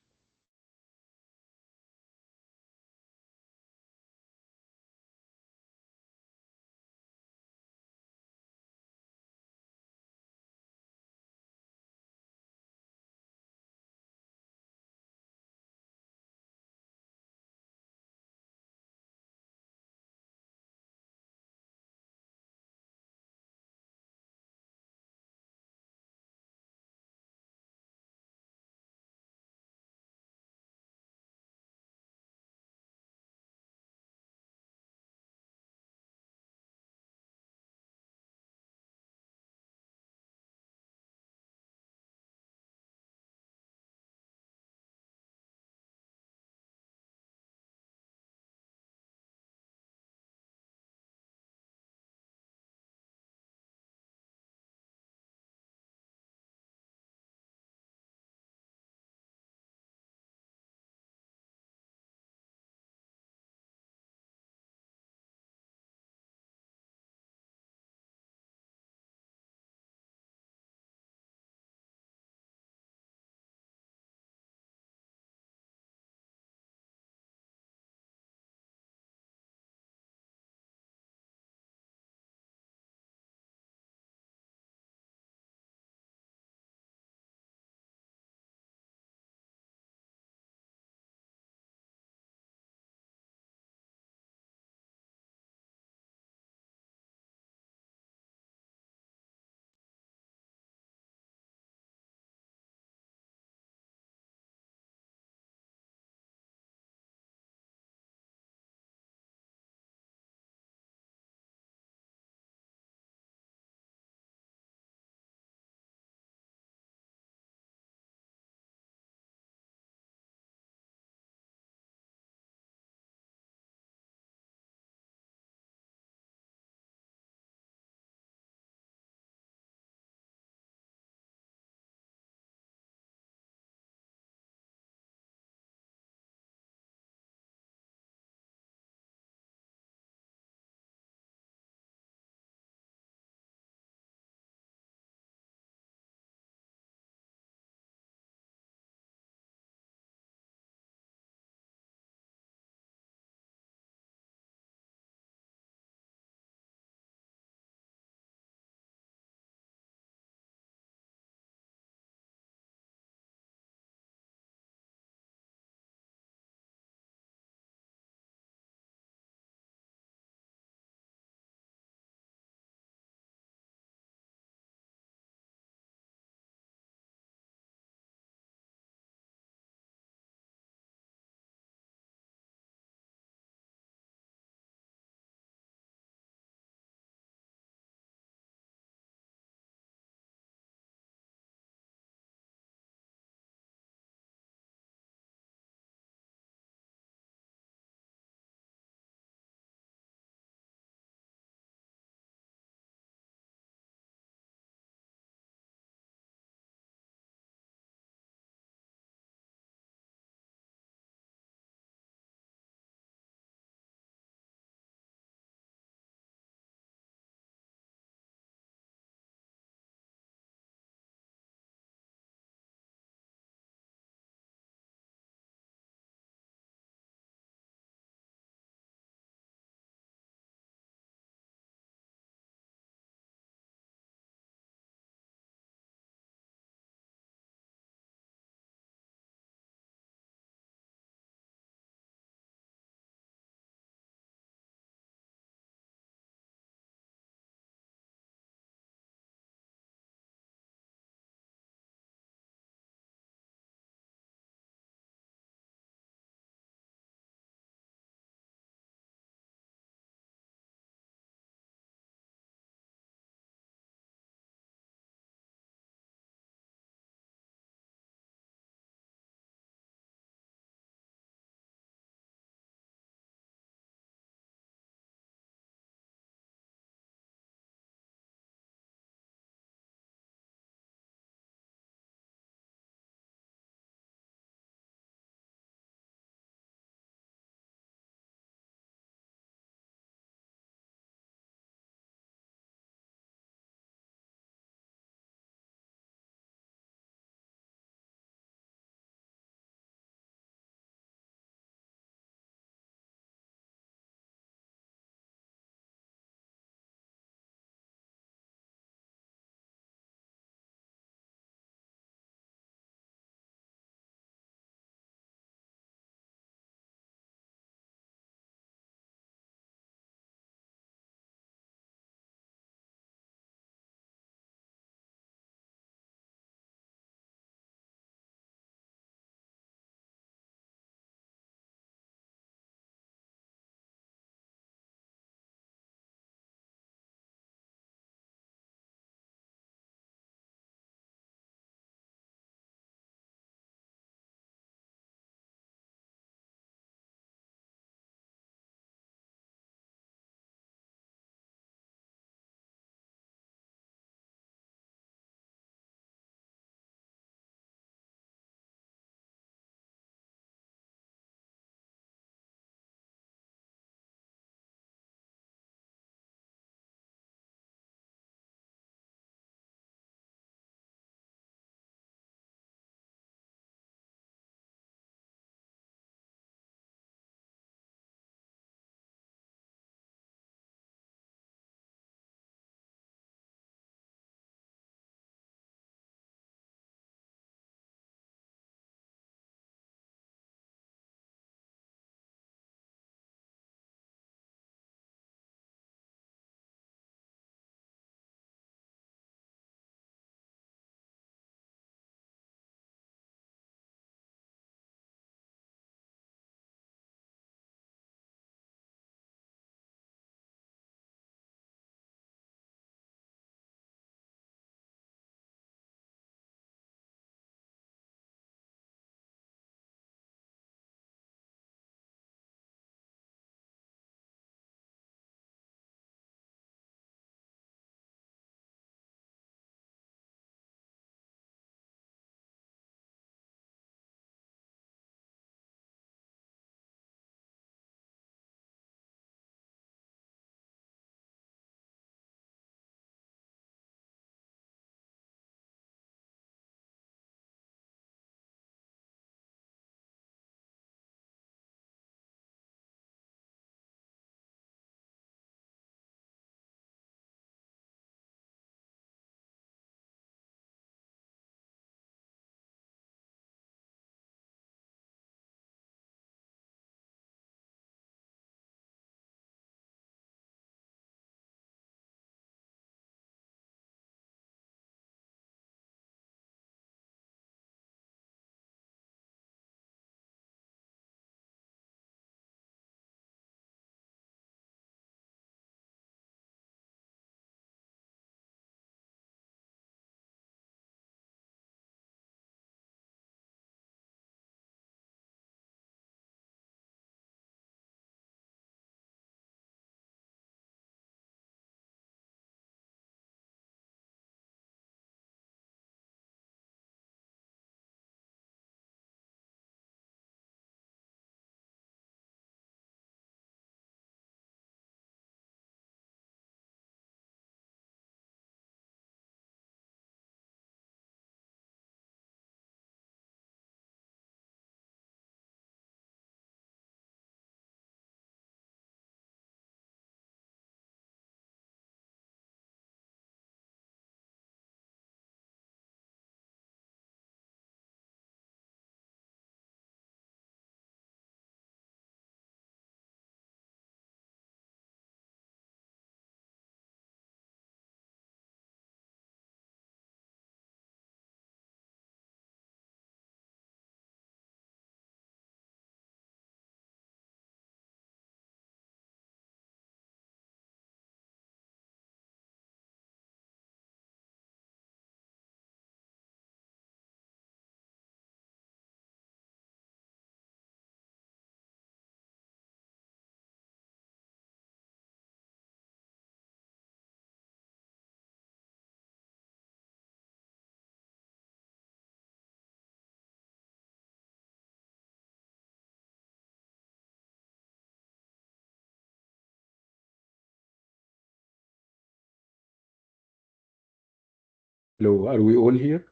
Hello, are we all here?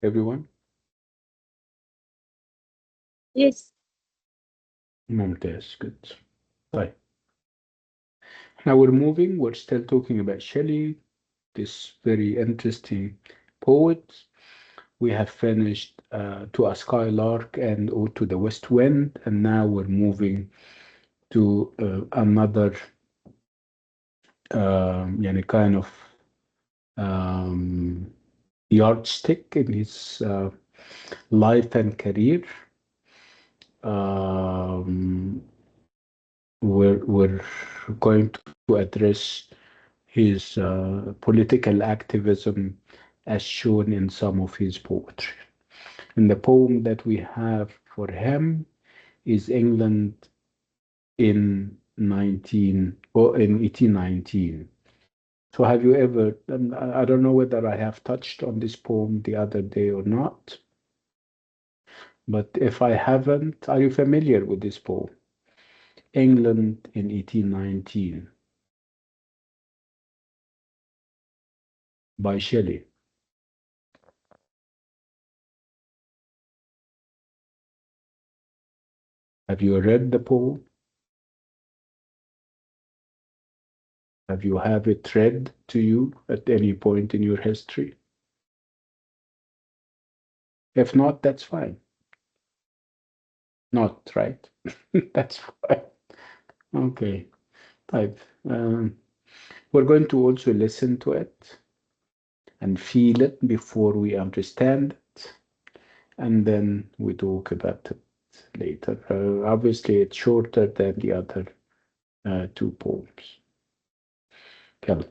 Everyone? Yes. ممتاز, good. طيب. Now we're still talking about Shelley, this very interesting poet. We have finished To a Skylark and Ode to the West Wind, and now we're moving to another يعني kind of um, yardstick in his life and career. Um, we're going to address his political activism as shown in some of his poetry. And the poem that we have for him is England in 1819. So have you ever, and I don't know whether I have touched on this poem the other day or not, but if I haven't, are you familiar with this poem? England in 1819 by Shelley. Have you read the poem? Have you have it read to you at any point in your history? If not, that's fine. Not right. That's fine. Okay. Type. We're going to also listen to it and feel it before we understand it, and then we talk about it later. Obviously, it's shorter than the other two poems. Kelly.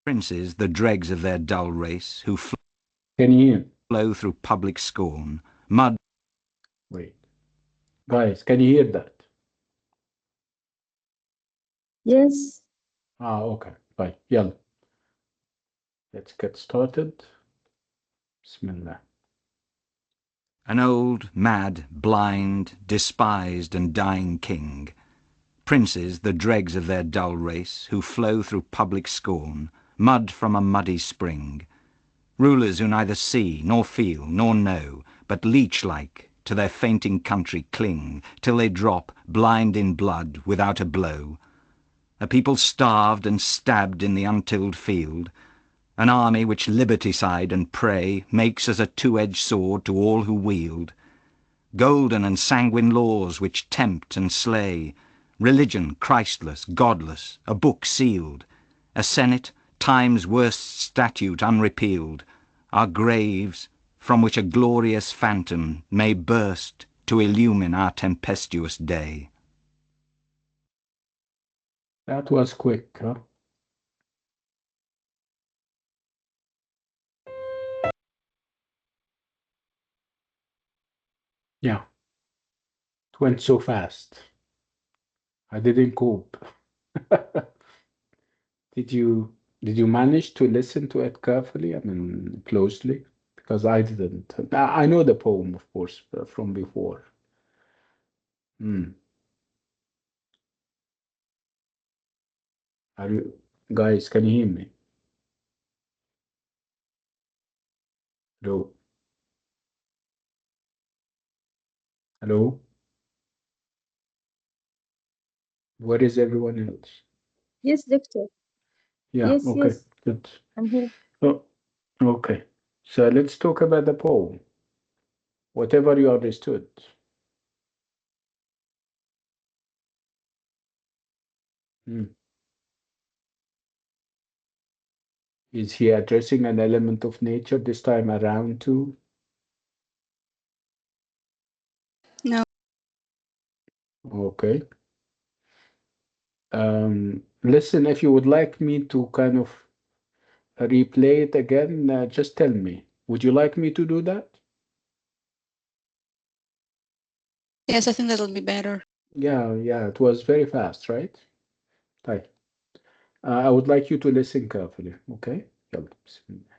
Princes, the dregs of their dull race, who Can you hear? flow through public scorn, mud. Wait. Guys, can you hear that? Yes. Okay. Bye. Yalla. Let's get started. Bismillah. An old, mad, blind, despised and dying king. Princes, the dregs of their dull race, who flow through public scorn, mud from a muddy spring. Rulers who neither see, nor feel, nor know, but leech-like to their fainting country cling, till they drop, blind in blood, without a blow. A people starved and stabbed in the untilled field, an army which liberticide and prey makes as a two-edged sword to all who wield. Golden and sanguine laws which tempt and slay, religion Christless, godless, a book sealed, a senate, time's worst statute unrepealed, are graves from which a glorious phantom may burst to illumine our tempestuous day. That was quick, huh? Yeah. It went so fast. I didn't cope. Did you manage to listen to it carefully? I mean, closely? Because I didn't. I know the poem, of course, from before. Hmm. Are you guys? Can you hear me? Hello. Hello. Where is everyone else? Yes, Doctor. Yeah. Yes, Okay. yes. Good. I'm here. Oh, okay. So let's talk about the poem. Whatever you understood. Hmm. Is he addressing an element of nature this time around too? No. Okay. Listen, if you would like me to kind of replay it again, just tell me. Would you like me to do that? Yes, I think that'll be better. Yeah, it was very fast, right? طيب. I would like you to listen carefully, okay? يلا بسم الله.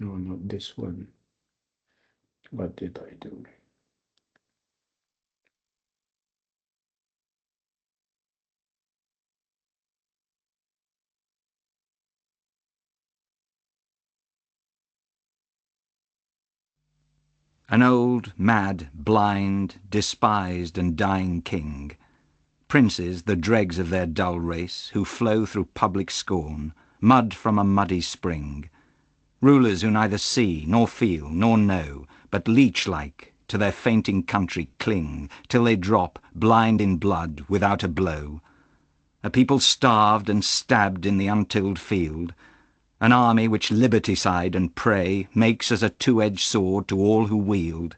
No, not this one. What did I do? An old, mad, blind, despised and dying king, princes the dregs of their dull race, who flow through public scorn, mud from a muddy spring, rulers who neither see, nor feel, nor know, but leech-like to their fainting country cling, till they drop, blind in blood, without a blow, a people starved and stabbed in the untilled field, an army which liberticide and prey makes as a two-edged sword to all who wield,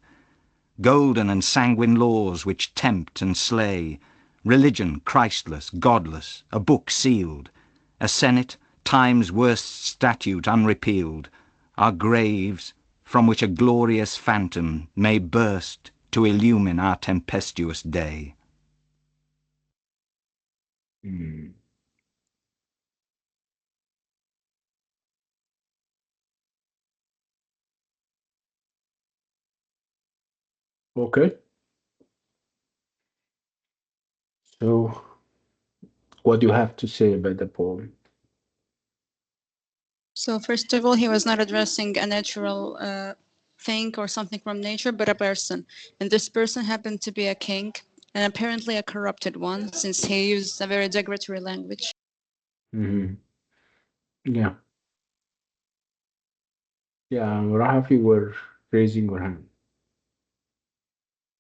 golden and sanguine laws which tempt and slay, religion Christless, godless, a book sealed, a senate, time's worst statute unrepealed, are graves from which a glorious phantom may burst to illumine our tempestuous day. Hmm. Okay, so what do you have to say about the poem? So first of all, he was not addressing a natural thing or something from nature, but a person. And this person happened to be a king, and apparently a corrupted one, since he used a very derogatory language. Mm-hmm. Yeah, Rahaf, you were raising your hand.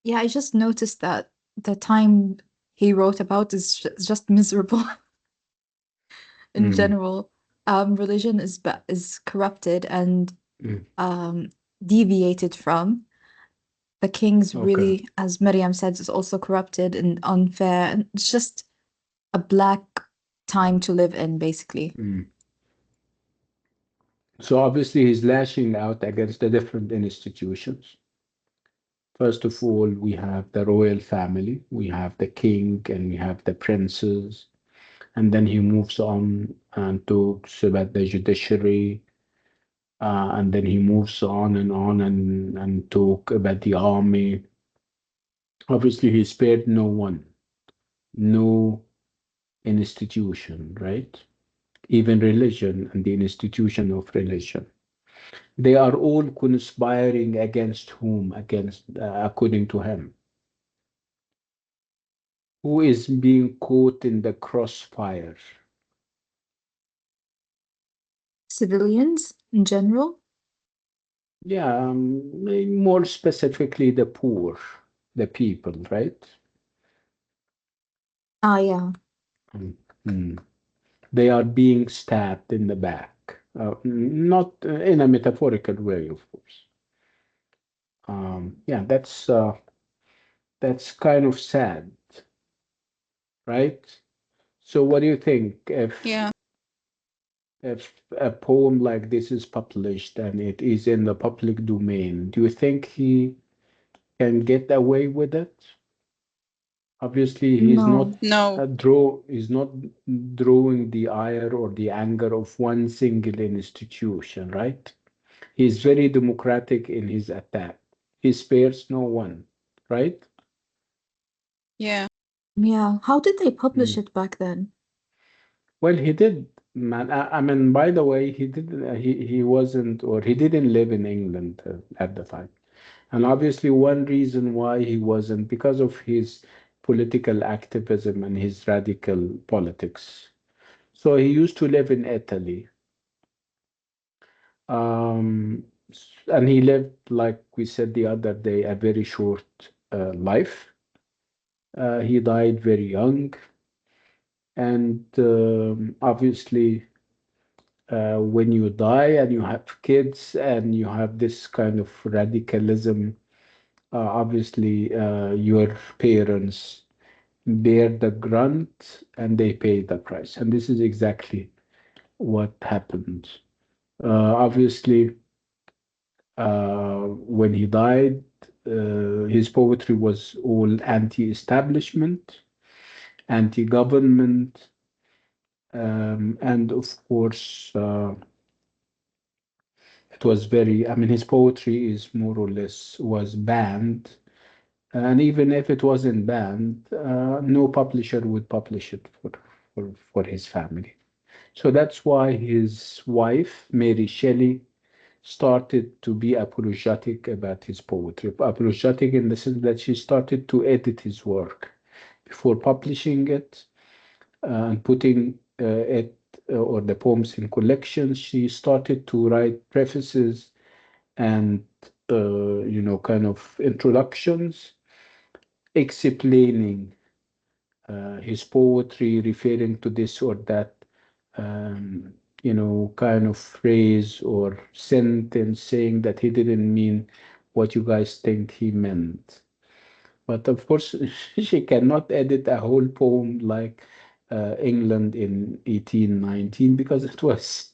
Yeah, I just noticed that the time he wrote about is just miserable in Mm. general. Religion is corrupted and Mm. deviated from. The king's Okay. really, as Maryam said, is also corrupted and unfair. And it's just a black time to live in, basically. Mm. So obviously he's lashing out against the different institutions. First of all, we have the royal family, we have the king, and we have the princes. And then he moves on and talks about the judiciary. And then he moves on and talk about the army. Obviously, he spared no one, no institution, right? Even religion and the institution of religion. They are all conspiring against whom? Against, according to him. Who is being caught in the crossfire? Civilians in general. Yeah, more specifically the poor, the people, right? Ah, yeah. Mm. They are being stabbed in the back, not in a metaphorical way, of course. Yeah, that's kind of sad, right? So, what do you think Yeah. if a poem like this is published and it is in the public domain? Do you think he can get away with it? Obviously, No. No. he's not drawing the ire or the anger of one single institution, right? He's very democratic in his attack. He spares no one, right? Yeah. Yeah. How did they publish Mm. it back then? Well, he did, man. I mean, by the way, he did. He wasn't, or he didn't live in England at the time. And obviously, one reason why he wasn't because of his political activism and his radical politics. So he used to live in Italy. And he lived, like we said the other day, a very short life. He died very young, and obviously, when you die and you have kids and you have this kind of radicalism obviously your parents bear the grunt and they pay the price. And this is exactly what happened. Obviously, when he died, his poetry was all anti-establishment, anti-government, and of course, it was very, I mean, his poetry is more or less was banned. And even if it wasn't banned, no publisher would publish it for his family. So that's why his wife, Mary Shelley, started to be apologetic about his poetry. Apologetic in the sense that she started to edit his work before publishing it and putting it or the poems in collections. She started to write prefaces and kind of introductions explaining his poetry, referring to this or that, um, kind of phrase or sentence, saying that he didn't mean what you guys think he meant. But of course, she cannot edit a whole poem like England in 1819 because it was.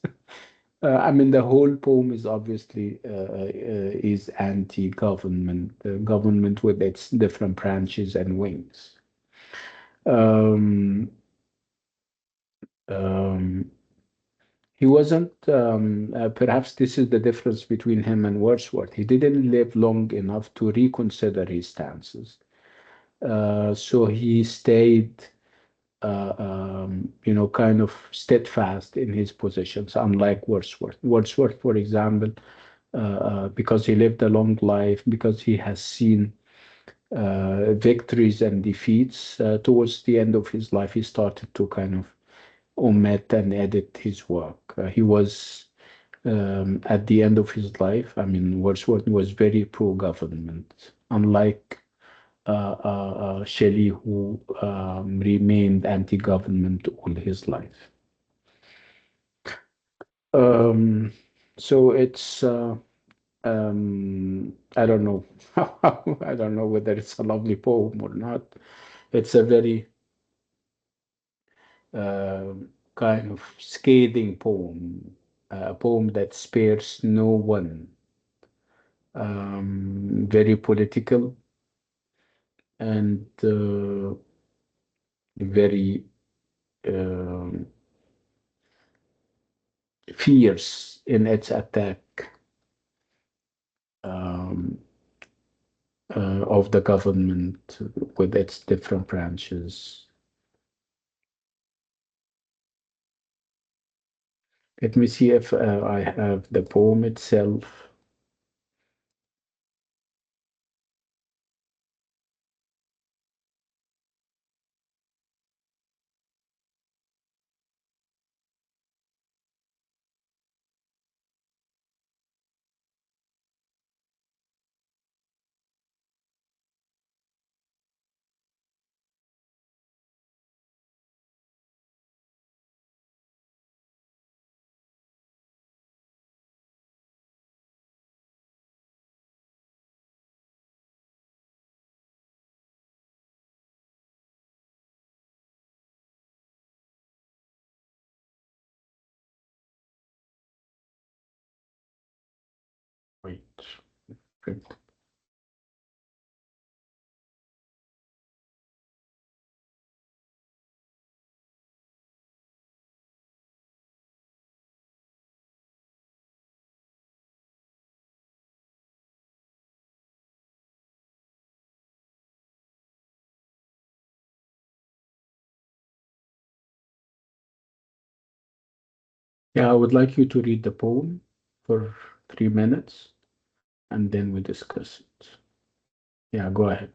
I mean, the whole poem is obviously is anti-government, government with its different branches and wings. Um, um, he wasn't, perhaps this is the difference between him and Wordsworth. He didn't live long enough to reconsider his stances. So he stayed, kind of steadfast in his positions, unlike Wordsworth. Wordsworth, for example, because he lived a long life, because he has seen victories and defeats, towards the end of his life, he started to kind of omit and edit his work. He was at the end of his life. I mean, Wordsworth was very pro-government, unlike Shelley, who remained anti-government all his life. Um, so it's I don't know. I don't know whether it's a lovely poem or not. It's a very uh, kind of scathing poem, a poem that spares no one. Very political and very um fierce in its attack um, of the government with its different branches. Let me see if I have the poem itself. Wait. Wait. Yeah, I would like you to read the poem for 3 minutes and then we discuss it. Yeah, go ahead.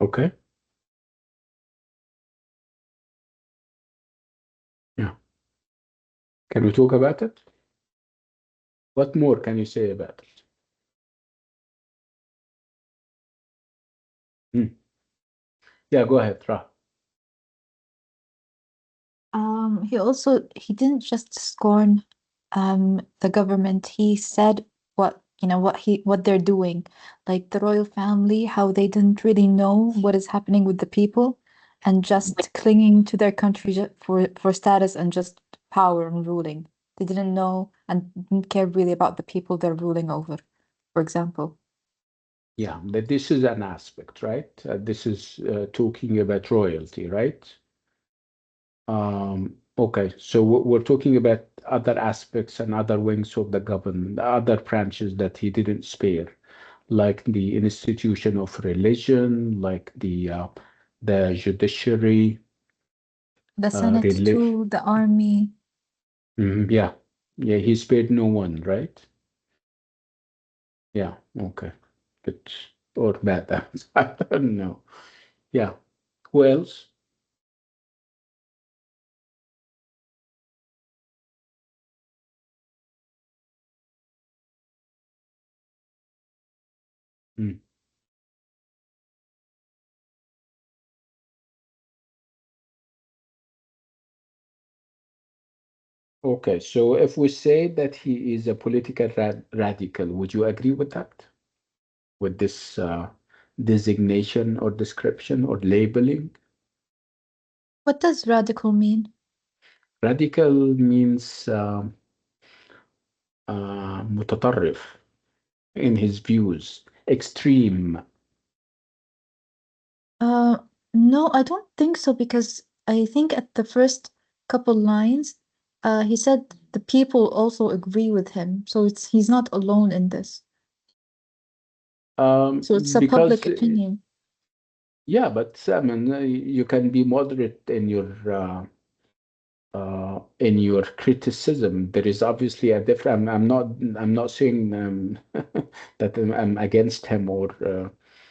Okay. Yeah. Can we talk about it? What more can you say about it? Hmm. Yeah, go ahead, Ra. He didn't just scorn the government. He said what they're doing, like the royal family, how they didn't really know what is happening with the people, and just clinging to their country for status and just power and ruling. They didn't know and didn't care really about the people they're ruling over, for example. Yeah, that this is an aspect, right? This is talking about royalty, right? Okay, so we're talking about other aspects and other wings of the government, other branches that he didn't spare, like the institution of religion, like the judiciary, The Senate rela too, the army. yeah, yeah, he spared no one, right? Yeah, okay, good or bad, I don't know. Yeah, who else? Hmm. Okay, so if we say that he is a political radical, would you agree with that? With this designation or description or labeling? What does radical mean? Radical means متطرف in his views, extreme. Uh, no, I don't think so because I think at the first couple lines, he said the people also agree with him, so he's not alone in this. Um, So it's a because public opinion. yeah, but I mean, you can be moderate in your criticism. There is obviously a different. I'm not saying that I'm against him or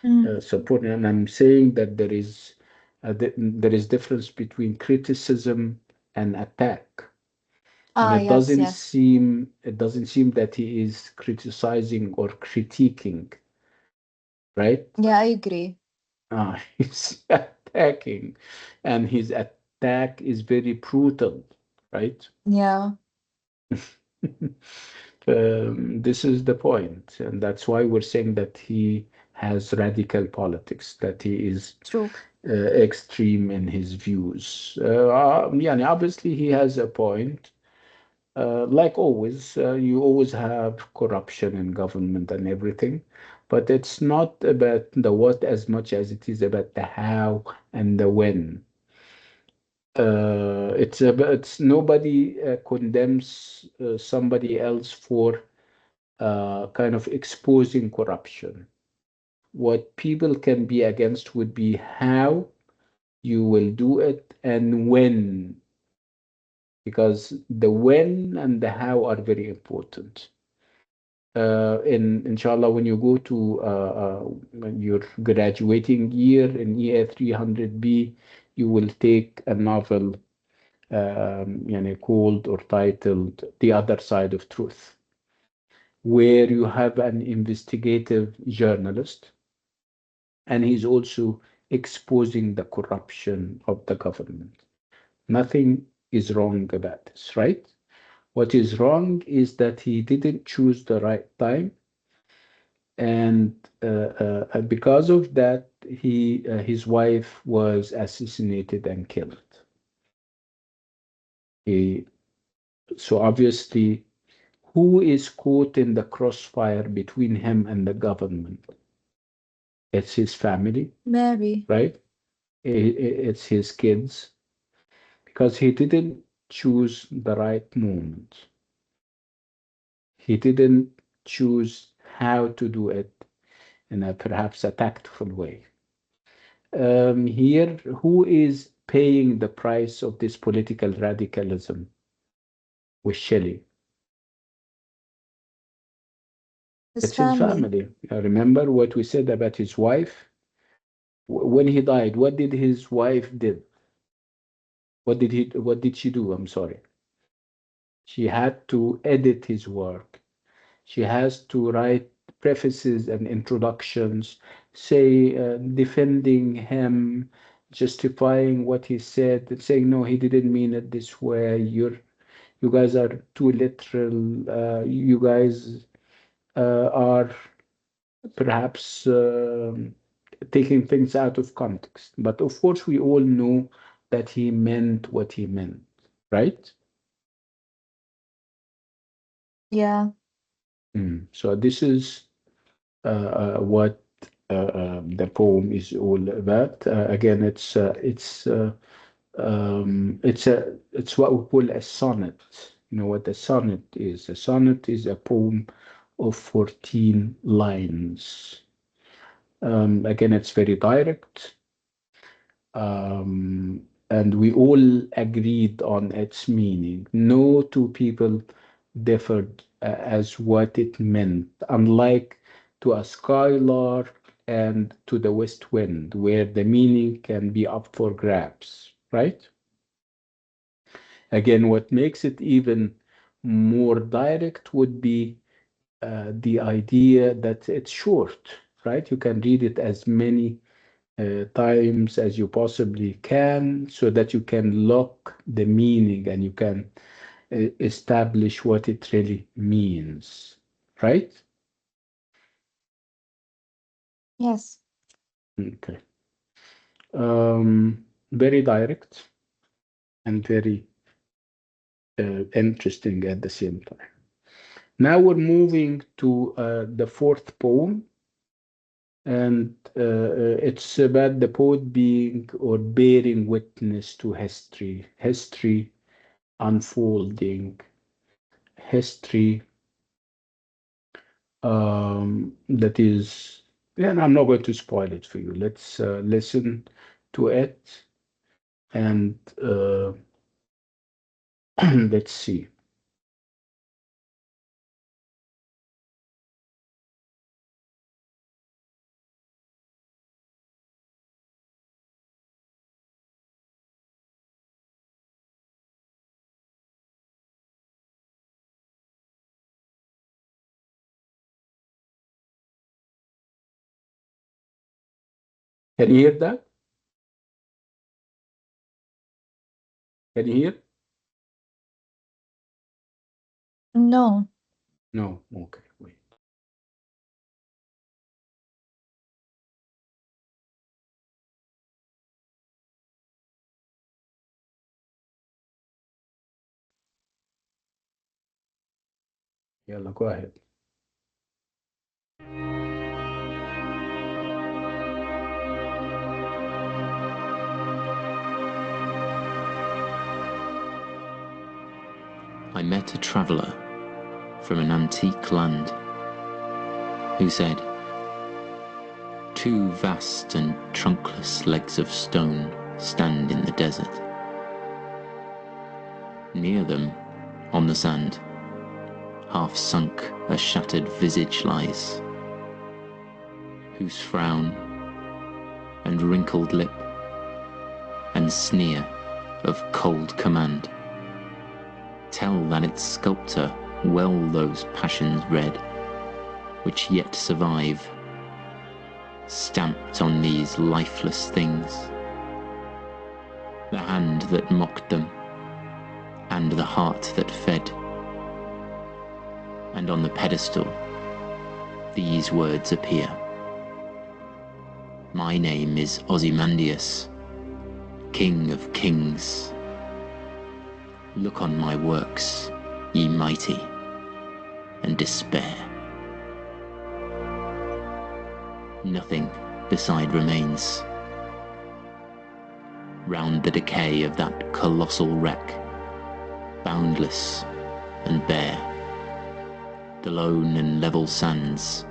Mm. supporting, and I'm saying that there is difference between criticism and attack. And Ah, yes, yes. it doesn't seem that he is criticizing or critiquing, right? Yeah, I agree. He's attacking, and his attack is very brutal, right? Yeah, This is the point, and that's why we're saying that he has radical politics, that he is true. extreme in his views. Yeah, and obviously he has a point. Like always, you always have corruption in government and everything, but it's not about the what as much as it is about the how and the when. It's nobody condemns somebody else for kind of exposing corruption. What people can be against would be how you will do it and when, because the when and the how are very important. Inshallah, when you go to your graduating year in EA 300B, you will take a novel called or titled The Other Side of Truth, where you have an investigative journalist, and he's also exposing the corruption of the government. Nothing is wrong about this, right? What is wrong is that he didn't choose the right time, and because of that, his wife was assassinated and killed. He, so obviously, who is caught in the crossfire between him and the government? It's his family, Mary. right? It's his kids, because he didn't choose the right moment. He didn't choose how to do it in a perhaps a tactful way. Here, who is paying the price of this political radicalism with Shelley? His It's his family. family. Remember what we said about his wife? When he died, what did his wife did? What did she do? I'm sorry. She had to edit his work. She has to write prefaces and introductions, say defending him, justifying what he said, and saying no, he didn't mean it this way. You guys are too literal. You guys are perhaps taking things out of context. But of course, we all know that he meant what he meant, right? Yeah. So this is what the poem is all about. Again, it's what we call a sonnet. You know what a sonnet is? A sonnet is a poem of 14 lines. Again, it's very direct, and we all agreed on its meaning. No two people differed as what it meant, unlike to a skylark and to the west wind, where the meaning can be up for grabs, right? Again, what makes it even more direct would be the idea that it's short, right? You can read it as many times as you possibly can so that you can lock the meaning and you can establish what it really means, right? Yes. Okay. Very direct and very interesting at the same time. Now we're moving to the fourth poem, and it's about the poet being or bearing witness to history unfolding, history that is, and I'm not going to spoil it for you. Let's listen to it and let's see. Can you hear that? Can you hear? No. No. Okay, wait. Yalla, go ahead. I met a traveller from an antique land who said, "Two vast and trunkless legs of stone stand in the desert. Near them, on the sand, half sunk a shattered visage lies, whose frown and wrinkled lip and sneer of cold command tell that its sculptor well those passions read which yet survive, stamped on these lifeless things, the hand that mocked them and the heart that fed. And on the pedestal these words appear: My name is Ozymandias, King of Kings. Look on my works, ye mighty, and despair. Nothing beside remains. Round the decay of that colossal wreck, boundless and bare, the lone and level sands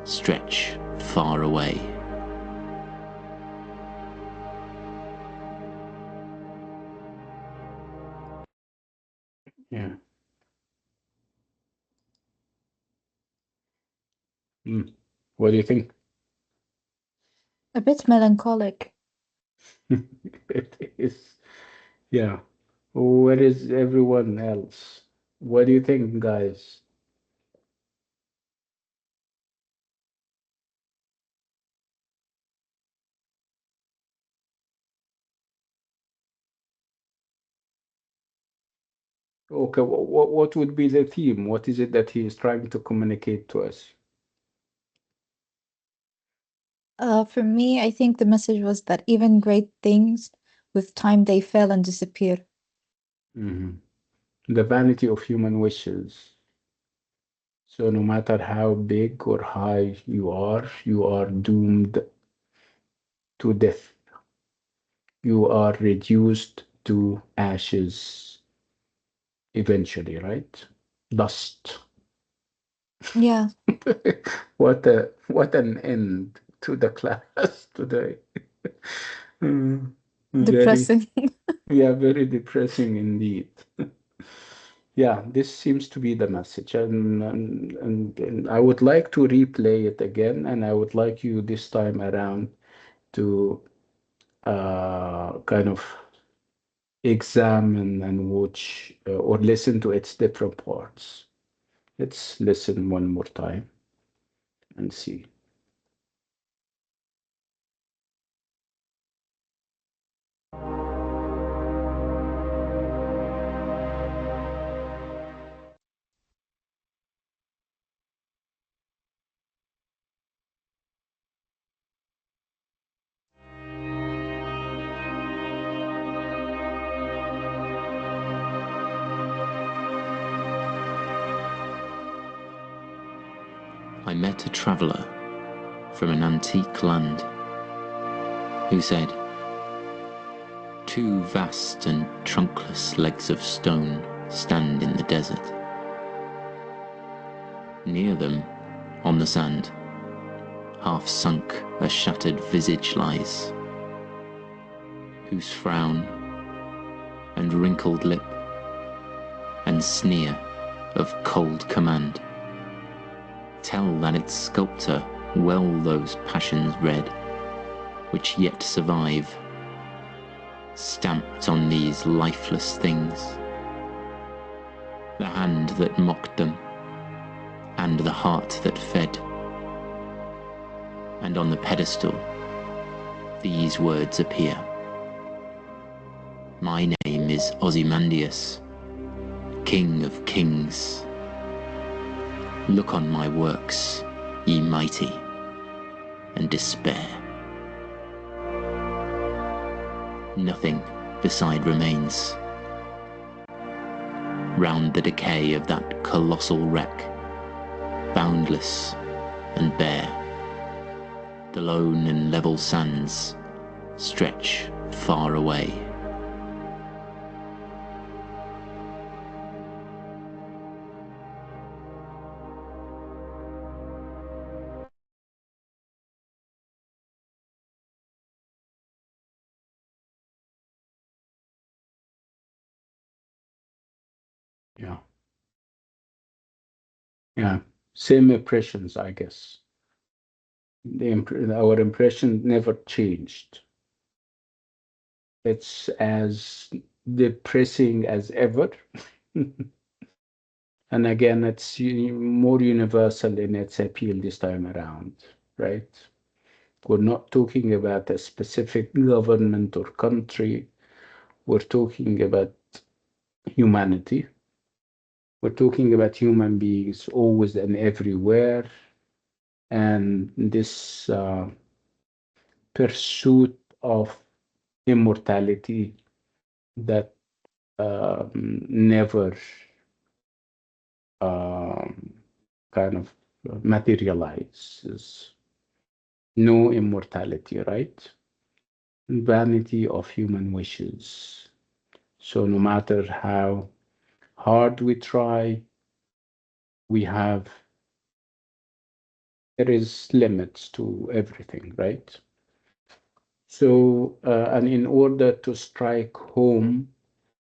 stretch far away. Yeah. What do you think? A bit melancholic. It is. Yeah. Where is everyone else? What do you think, guys? Okay, what would be the theme? What is it that he is trying to communicate to us? For me, I think the message was that even great things, with time they fail and disappear. Mhm. The vanity of human wishes. So no matter how big or high you are doomed to death. You are reduced to ashes eventually, right? Dust. Yeah, What an end to the class today. Mm, very, depressing. yeah, very depressing indeed. Yeah, this seems to be the message, and I would like to replay it again, and I would like you this time around to kind of examine and watch or listen to its different parts. Let's listen one more time and see. I met a traveller from an antique land who said, "Two vast and trunkless legs of stone stand in the desert. Near them, on the sand, half sunk a shattered visage lies, whose frown and wrinkled lip and sneer of cold command tell that its sculptor well those passions read which yet survive, stamped on these lifeless things, the hand that mocked them and the heart that fed. And on the pedestal these words appear: My name is Ozymandias, King of Kings. Look on my works, ye mighty, and despair. Nothing beside remains. Round the decay of that colossal wreck, boundless and bare, the lone and level sands stretch far away. Yeah, yeah. Same impressions, I guess. Our impression never changed. It's as depressing as ever. And again, it's more universal in its appeal this time around, right? We're not talking about a specific government or country. We're talking about humanity. We're talking about human beings always and everywhere. And this pursuit of immortality that never um, kind of materializes. No immortality, right? Vanity of human wishes. So no matter how hard we try, we have there is limits to everything, right? So and in order to strike home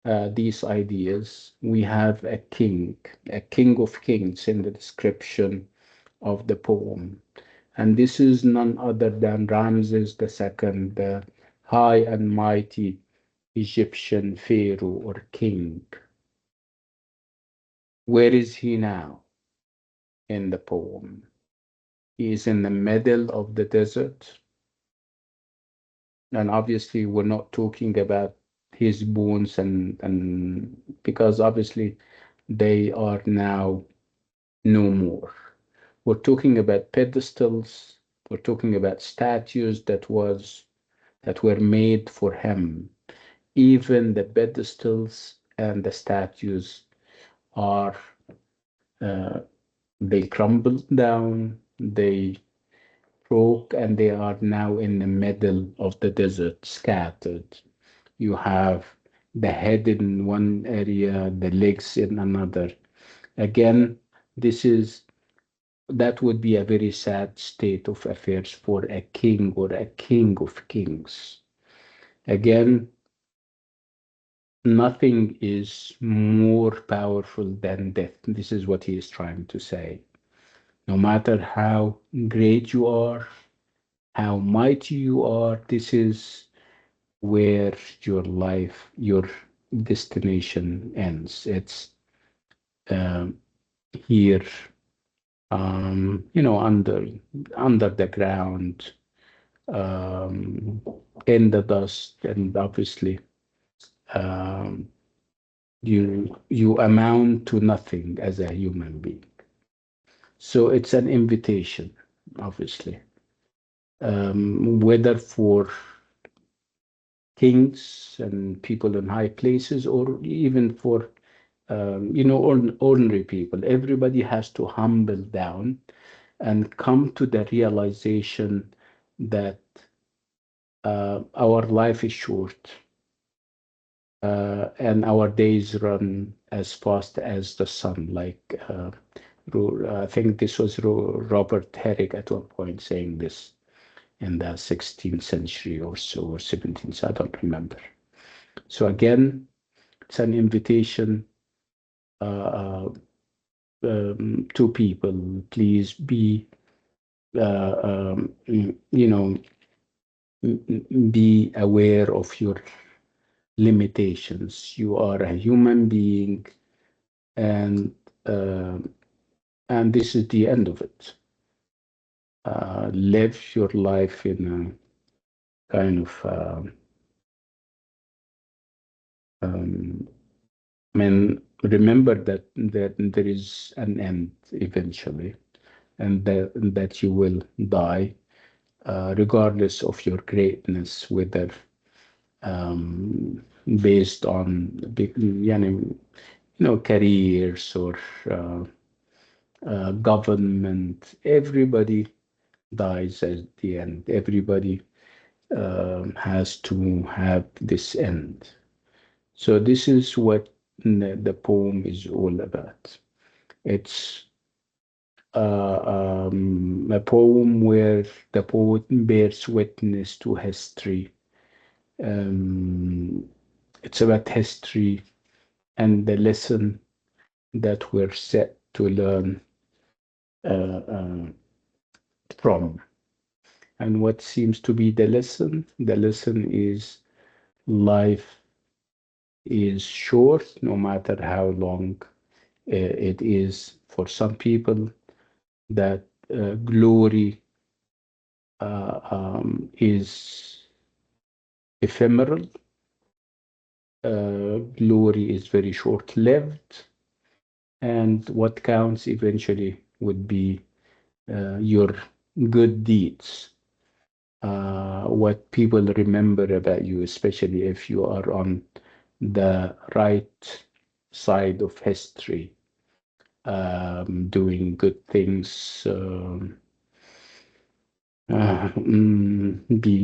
these ideas, we have a king of kings in the description of the poem. And this is none other than Ramses II, the high and mighty Egyptian pharaoh or king. Where is he now in the poem? He is in the middle of the desert. And obviously, we're not talking about his bones, and because obviously they are now no more. We're talking about pedestals. We're talking about statues that were made for him. Even the pedestals and the statues are they crumbled down, they broke, and they are now in the middle of the desert, scattered. You have the head in one area, the legs in another. Again, this is that would be a very sad state of affairs for a king or a king of kings. Again, nothing is more powerful than death. This is what he is trying to say. No matter how great you are, how mighty you are, this is where your life, your destination ends. It's um, here, under the ground, um, in the dust, and obviously, um, you amount to nothing as a human being. So it's an invitation, obviously, whether for kings and people in high places, or even for ordinary people. Everybody has to humble down and come to the realization that our life is short, and our days run as fast as the sun. Like I think this was Robert Herrick at one point saying this in the 16th century or so, or 17th, I don't remember. So again, it's an invitation to people. Please be, be aware of your limitations. You are a human being, and uh, and this is the end of it. Live your life in a kind of, I mean, remember that there is an end eventually, and that you will die, regardless of your greatness, whether based on big, careers or uh, government. Everybody dies at the end. Everybody has to have this end. So this is what the poem is all about. It's a poem where the poet bears witness to history. Um, it's about history and the lesson that we're set to learn uh, uh, from. And what seems to be the lesson? The lesson is life is short, no matter how long it is. For some people, that glory is ephemeral. Glory is very short-lived, and what counts eventually would be your good deeds, what people remember about you, especially if you are on the right side of history, doing good things, being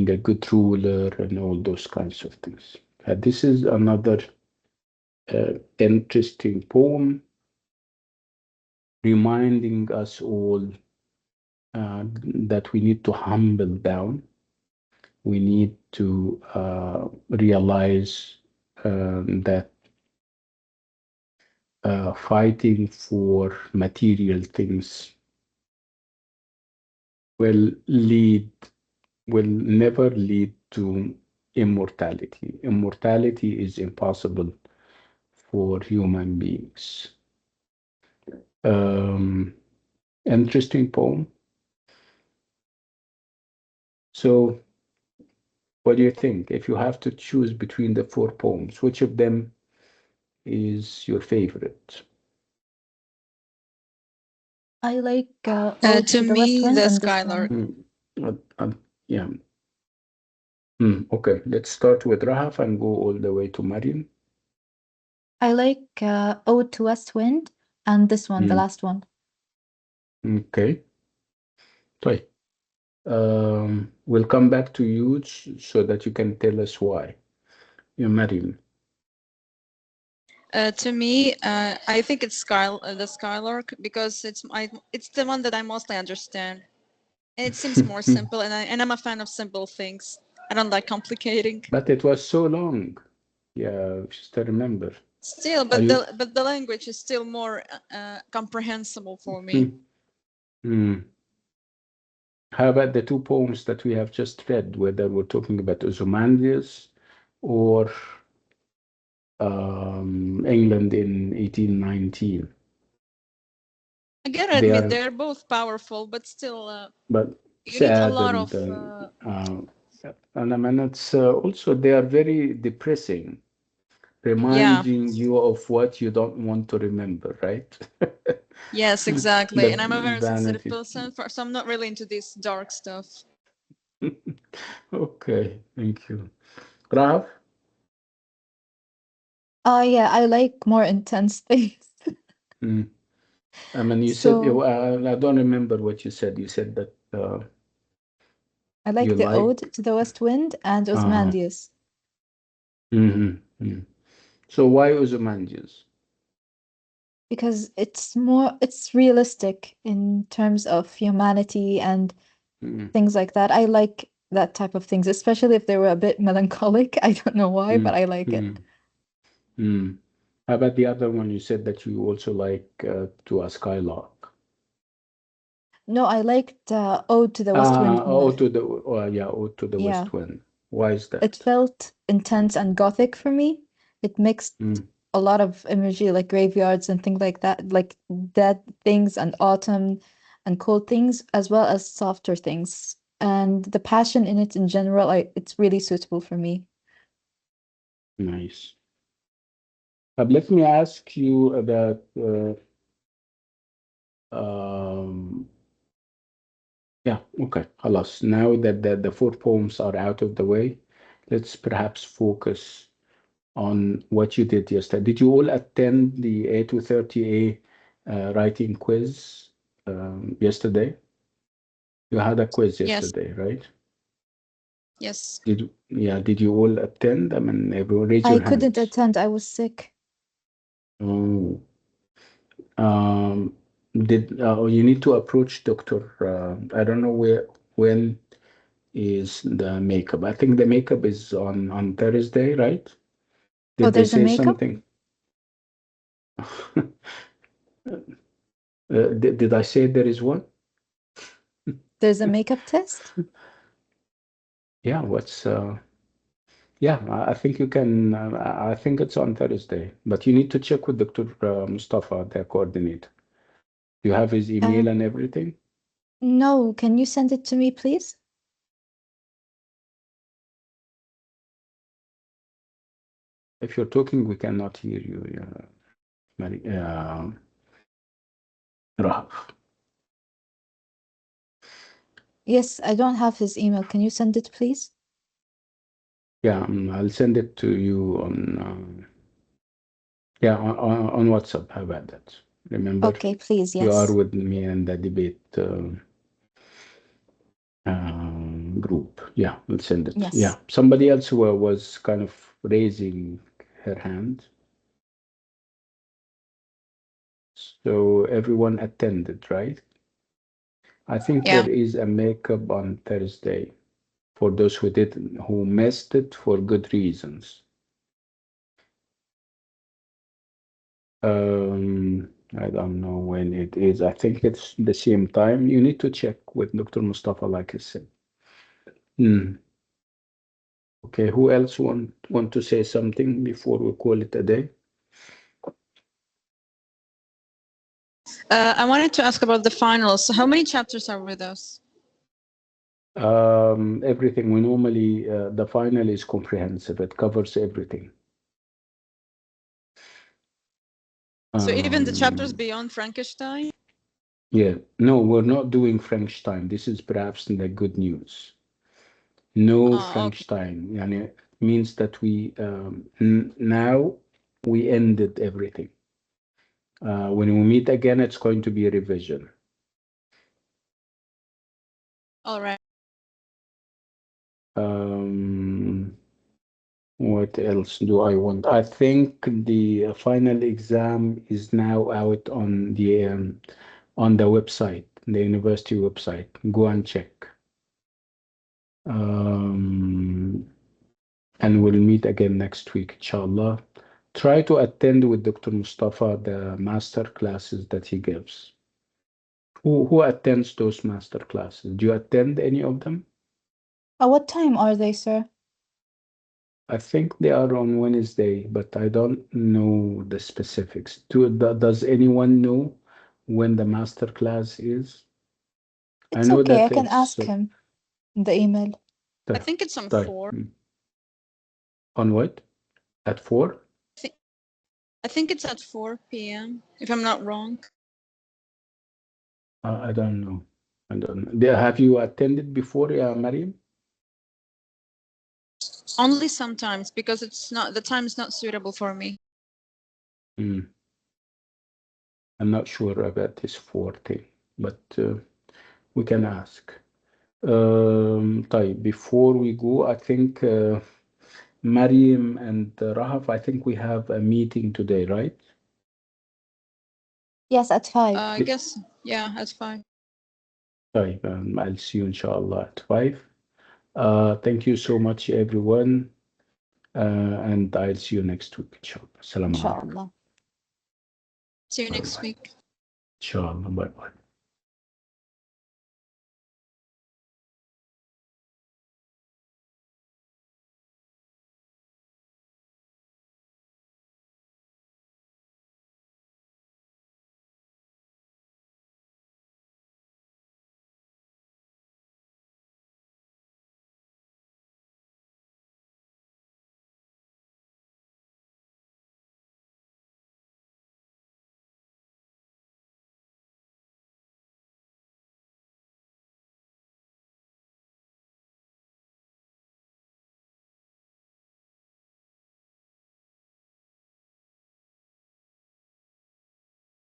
a good ruler, and all those kinds of things. This is another interesting poem reminding us all that we need to humble down. We need to realize that fighting for material things will never lead to immortality. Immortality is impossible for human beings. Um, Interesting poem. So, what do you think? If you have to choose between the four poems, which of them is your favorite? I like Ode To to the West me, Wind the and this Skylark. one. Yeah. Okay, let's start with Rahaf and go all the way to Mariam. I like Ode to West Wind and this one, the last one. Okay. طيب. We'll come back to you so that you can tell us why. You Mariam. To me, I think it's the Skylark because it's the one that I mostly understand, and it seems more simple. And I'm a fan of simple things. I don't like complicating. But it was so long. Yeah, just I remember. Still, Are you? but the language is still more comprehensible for me. How about the two poems that we have just read, whether we're talking about Ozymandias or England in 1819? I gotta They admit, are, they're both powerful, but still, but you need a sad lot of. and I mean it's also they are very depressing, Yeah. reminding you of what you don't want to remember, right? Yes, exactly. And I'm a very sensitive Vanity. person, so I'm not really into this dark stuff. Okay, thank you. Raf? Yeah, I like more intense things. I mean, you said, So I don't remember what you said. You said that I you like the Ode like. to the West Wind and Uh, Ozymandias So why Ozymandias? because it's realistic in terms of humanity and things like that. I like that type of things, especially if they were a bit melancholic. I don't know why, but I like it. How about the other one? You said that you also like To a Skylark. No, I liked Ode to the West Wind more. Ode to the Yeah, West Wind. Why is it that? felt intense and gothic for me. It mixed a lot of imagery, like graveyards and things like that, like dead things and autumn and cold things, as well as softer things. And the passion in it in general, it's really suitable for me. Nice. Let me ask you about yeah, okay. خلاص. Now that the four poems are out of the way, let's perhaps focus on what you did yesterday. Did you all attend the A230A writing quiz yesterday? You had a quiz Yes. yesterday, right? Yes. Did you all attend? I mean, everyone raise I your couldn't hands. attend, I was sick. Oh, um, you need to approach Doctor. I don't know when is the makeup. I think the makeup is on Thursday, right? Oh, Did they there's a say makeup? something? Did I say there is one? There's a makeup test? Yeah, yeah, I think you can, I think it's on Thursday, but you need to check with Dr. Mustafa, the coordinator. You have his email and everything? No, can you send it to me, please? If you're talking, we cannot hear you, Mary, Rahaf. Yes, I don't have his email. Can you send it, please? Yeah, I'll send it to you on WhatsApp. How about that? Remember, Okay, please, you are yes. with me in the debate group. Yeah, we'll send it. Yeah, Yes. somebody else who was kind of raising her hand. So everyone attended, right? I think Yeah. there is a makeup on Thursday for those who missed it for good reasons. I don't know when it is. I think it's the same time. You need to check with Dr. Mustafa, like I said. Okay, who else want to say something before we call it a day? I wanted to ask about the finals. So how many chapters are with us? Everything. We normally, the final is comprehensive. It covers everything. So even the chapters beyond Frankenstein? Yeah, no, we're not doing Frankenstein. This is perhaps the good news. No Okay. Frankenstein. Yani, it means that we now we ended everything. When we meet again, it's going to be a revision. All right. What else do I want? I think the final exam is now out on the website, the university website. Go and check. And we'll meet again next week, inshallah. Try to attend with Dr. Mustafa the master classes that he gives. Who attends those master classes? Do you attend any of them? At what time are they, sir? I think they are on Wednesday, but I don't know the specifics. Does anyone know when the master class is? I It's know okay. I that can it's ask him in the email. I think it's on طيب. 4. On what? At 4? I think it's at 4 p.m. if I'm not wrong. I don't know. I don't know. Have you attended before, Mariam? Only sometimes because the time is not suitable for me. I'm not sure about this 4 thing, but we can ask. طيب, before we go, I think Mariam and Rahaf, I think we have a meeting today, right? Yes, at 5. I guess, yeah, at 5. طيب, I'll see you inshallah at 5. Thank you so much, everyone. And I'll see you next week, inshallah. Assalamu alaikum. Inshallah. See you next Bye-bye. week. Inshallah. Bye-bye.